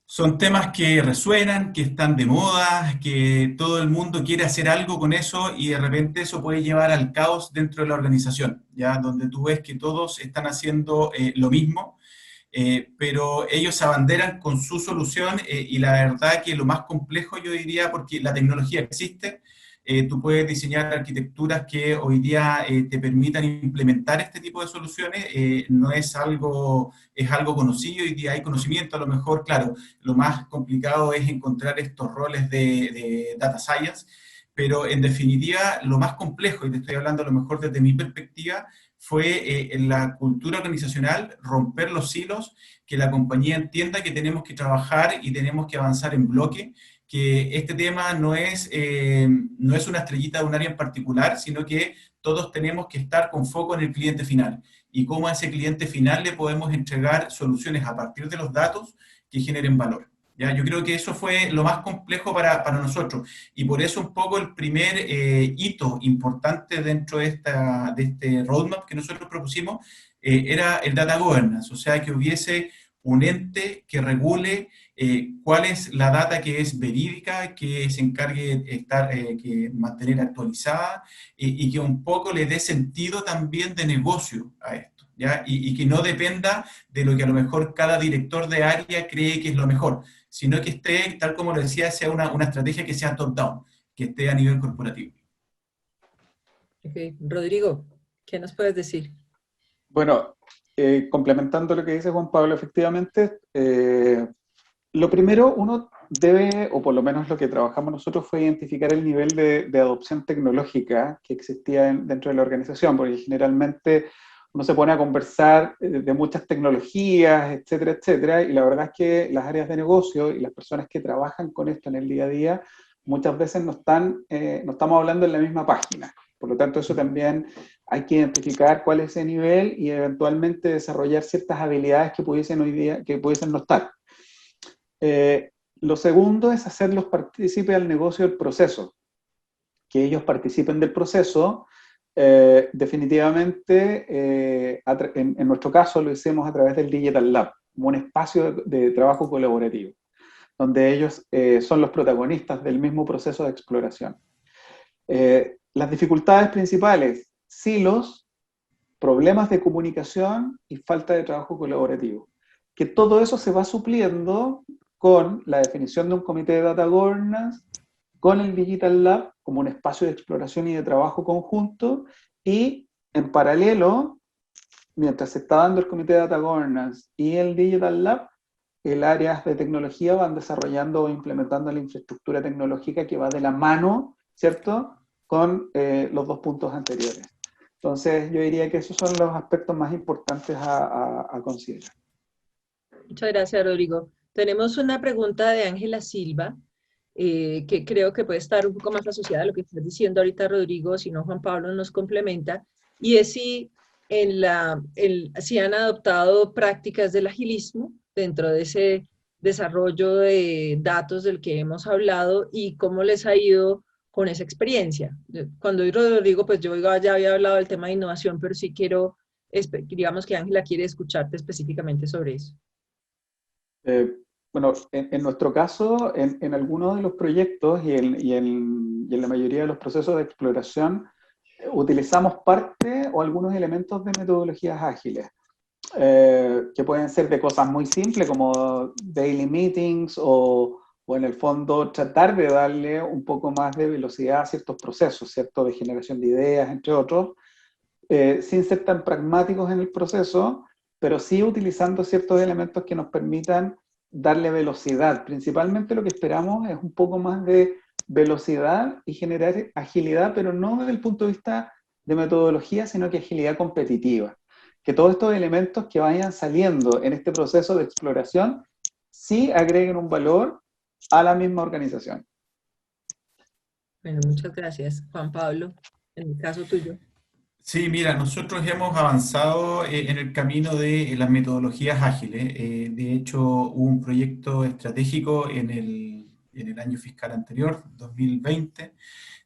son temas que resuenan, que están de moda, que todo el mundo quiere hacer algo con eso y de repente eso puede llevar al caos dentro de la organización, ¿ya? Donde tú ves que todos están haciendo lo mismo, pero ellos se abanderan con su solución y la verdad que lo más complejo yo diría, porque la tecnología existe, tú puedes diseñar arquitecturas que hoy día te permitan implementar este tipo de soluciones, no es algo conocido, hoy día hay conocimiento, a lo mejor, claro, lo más complicado es encontrar estos roles de data science, pero en definitiva lo más complejo, y te estoy hablando a lo mejor desde mi perspectiva, fue en la cultura organizacional romper los hilos, que la compañía entienda que tenemos que trabajar y tenemos que avanzar en bloque, que este tema no es una estrellita de un área en particular, sino que todos tenemos que estar con foco en el cliente final y cómo a ese cliente final le podemos entregar soluciones a partir de los datos que generen valor. ¿Ya? Yo creo que eso fue lo más complejo para nosotros y por eso un poco el primer hito importante dentro de este roadmap que nosotros propusimos era el data governance, o sea, que hubiese un ente que regule cuál es la data que es verídica, que se encargue de que mantener actualizada y que un poco le dé sentido también de negocio a esto, ¿ya? Y que no dependa de lo que a lo mejor cada director de área cree que es lo mejor, sino que esté, tal como lo decía, sea una estrategia que sea top-down, que esté a nivel corporativo. Ok, Rodrigo, ¿qué nos puedes decir? Bueno, complementando lo que dice Juan Pablo, efectivamente, lo primero uno debe, o por lo menos lo que trabajamos nosotros, fue identificar el nivel de adopción tecnológica que existía dentro de la organización, porque generalmente uno se pone a conversar de muchas tecnologías, etcétera, etcétera, y la verdad es que las áreas de negocio y las personas que trabajan con esto en el día a día, muchas veces no estamos hablando en la misma página. Por lo tanto, eso también hay que identificar cuál es ese nivel y eventualmente desarrollar ciertas habilidades que pudiesen no estar. Lo segundo es hacerlos partícipes al negocio del proceso, que ellos participen del proceso. Definitivamente, en nuestro caso lo hicimos a través del Digital Lab, como un espacio de trabajo colaborativo, donde ellos son los protagonistas del mismo proceso de exploración. Las dificultades principales: silos, problemas de comunicación y falta de trabajo colaborativo. Que todo eso se va supliendo con la definición de un comité de data governance, con el Digital Lab como un espacio de exploración y de trabajo conjunto, y en paralelo, mientras se está dando el comité de data governance y el Digital Lab, el áreas de tecnología van desarrollando o implementando la infraestructura tecnológica que va de la mano, ¿cierto?, con los dos puntos anteriores. Entonces, yo diría que esos son los aspectos más importantes a considerar. Muchas gracias, Rodrigo. Tenemos una pregunta de Ángela Silva, que creo que puede estar un poco más asociada a lo que estás diciendo ahorita, Rodrigo, si no Juan Pablo nos complementa, y es si han adoptado prácticas del agilismo dentro de ese desarrollo de datos del que hemos hablado y cómo les ha ido con esa experiencia. Cuando digo Rodrigo, pues yo ya había hablado del tema de innovación, pero sí quiero, digamos que Ángela quiere escucharte específicamente sobre eso. Bueno, en nuestro caso, en algunos de los proyectos y en la mayoría de los procesos de exploración, utilizamos parte o algunos elementos de metodologías ágiles, que pueden ser de cosas muy simples como daily meetings o en el fondo tratar de darle un poco más de velocidad a ciertos procesos, ¿cierto?, de generación de ideas, entre otros, sin ser tan pragmáticos en el proceso, pero sí utilizando ciertos elementos que nos permitan darle velocidad. Principalmente lo que esperamos es un poco más de velocidad y generar agilidad, pero no desde el punto de vista de metodología, sino que agilidad competitiva. Que todos estos elementos que vayan saliendo en este proceso de exploración sí agreguen un valor a la misma organización. Bueno, muchas gracias, Juan Pablo. En el caso tuyo. Sí, mira, nosotros hemos avanzado en el camino de las metodologías ágiles. De hecho, hubo un proyecto estratégico en el año fiscal anterior, 2020,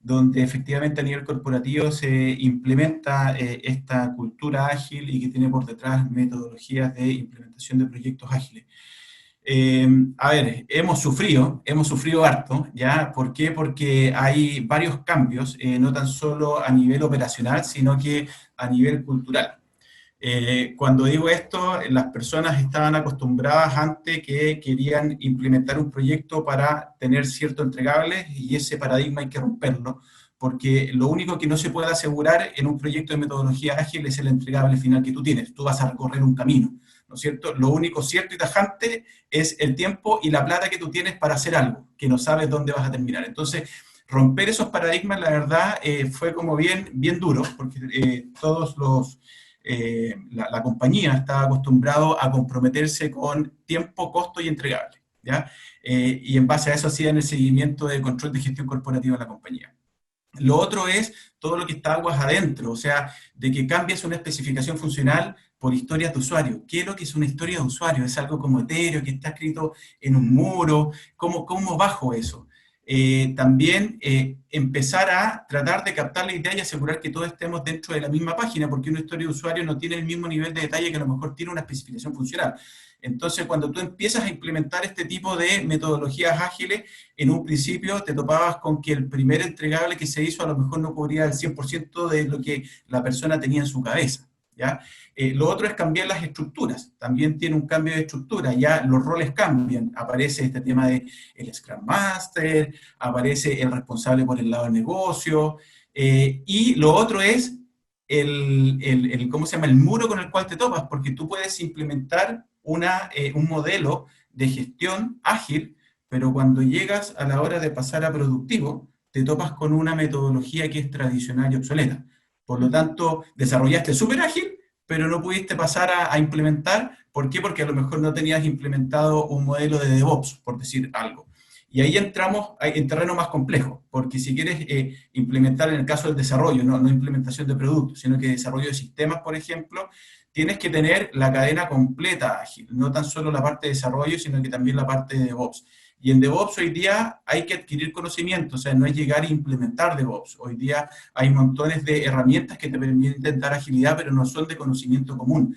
donde efectivamente a nivel corporativo se implementa esta cultura ágil y que tiene por detrás metodologías de implementación de proyectos ágiles. A ver, hemos sufrido harto, ¿ya? ¿Por qué? Porque hay varios cambios, no tan solo a nivel operacional, sino que a nivel cultural. Cuando digo esto, las personas estaban acostumbradas antes que querían implementar un proyecto para tener cierto entregable y ese paradigma hay que romperlo, porque lo único que no se puede asegurar en un proyecto de metodología ágil es el entregable final que tú tienes. Tú vas a recorrer un camino, ¿no es cierto? Lo único cierto y tajante es el tiempo y la plata que tú tienes para hacer algo, que no sabes dónde vas a terminar. Entonces, romper esos paradigmas, la verdad, fue como bien duro, porque todos los... la compañía estaba acostumbrado a comprometerse con tiempo, costo y entregable, ¿ya? Y en base a eso hacían el seguimiento de control de gestión corporativa de la compañía. Lo otro es todo lo que está aguas adentro, o sea, de que cambies una especificación funcional por historias de usuario. ¿Qué es lo que es una historia de usuario? ¿Es algo como etéreo, que está escrito en un muro? ¿Cómo bajo eso? También empezar a tratar de captar la idea y asegurar que todos estemos dentro de la misma página, porque una historia de usuario no tiene el mismo nivel de detalle que a lo mejor tiene una especificación funcional. Entonces, cuando tú empiezas a implementar este tipo de metodologías ágiles, en un principio te topabas con que el primer entregable que se hizo a lo mejor no cubría el 100% de lo que la persona tenía en su cabeza, ¿ya? Lo otro es cambiar las estructuras, también tiene un cambio de estructura, ya los roles cambian, aparece este tema de el Scrum Master, aparece el responsable por el lado del negocio, y lo otro es ¿cómo se llama? El muro con el cual te topas, porque tú puedes implementar un modelo de gestión ágil, pero cuando llegas a la hora de pasar a productivo, te topas con una metodología que es tradicional y obsoleta. Por lo tanto, desarrollaste súper ágil, pero no pudiste pasar a implementar. ¿Por qué? Porque a lo mejor no tenías implementado un modelo de DevOps, por decir algo. Y ahí entramos en terreno más complejo, porque si quieres implementar en el caso del desarrollo, no implementación de productos, sino que desarrollo de sistemas, por ejemplo, tienes que tener la cadena completa ágil, no tan solo la parte de desarrollo, sino que también la parte de DevOps. Y en DevOps hoy día hay que adquirir conocimiento, o sea, no es llegar a implementar DevOps. Hoy día hay montones de herramientas que te permiten dar agilidad, pero no son de conocimiento común.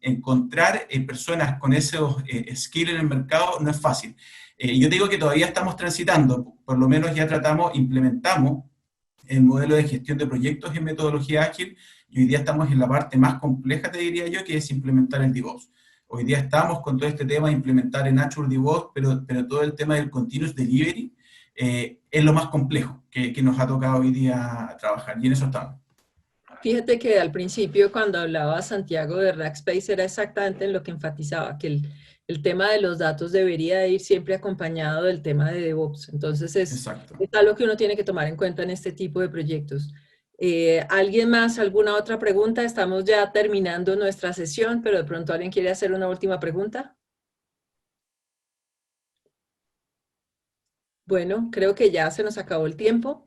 Encontrar personas con esos skills en el mercado no es fácil. Yo digo que todavía estamos transitando, por lo menos ya implementamos el modelo de gestión de proyectos en metodología ágil, y hoy día estamos en la parte más compleja, te diría yo, que es implementar el DevOps. Hoy día estamos con todo este tema de implementar en Azure DevOps, pero todo el tema del Continuous Delivery es lo más complejo que nos ha tocado hoy día trabajar, y en eso estamos. Fíjate que al principio, cuando hablaba Santiago de Rackspace, era exactamente en lo que enfatizaba, que el tema de los datos debería ir siempre acompañado del tema de DevOps. Entonces, es algo que uno tiene que tomar en cuenta en este tipo de proyectos. ¿Alguien más? ¿Alguna otra pregunta? Estamos ya terminando nuestra sesión, pero de pronto alguien quiere hacer una última pregunta. Bueno, creo que ya se nos acabó el tiempo.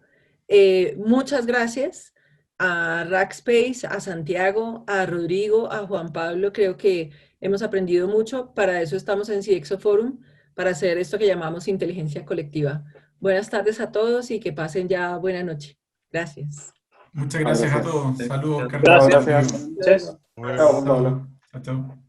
Muchas gracias a Rackspace, a Santiago, a Rodrigo, a Juan Pablo. Creo que hemos aprendido mucho. Para eso estamos en CXO Forum, para hacer esto que llamamos inteligencia colectiva. Buenas tardes a todos y que pasen ya buena noche. Gracias. Muchas gracias a todos. Saludos, Carlos. Gracias. Chao, Juan Pablo. Chao.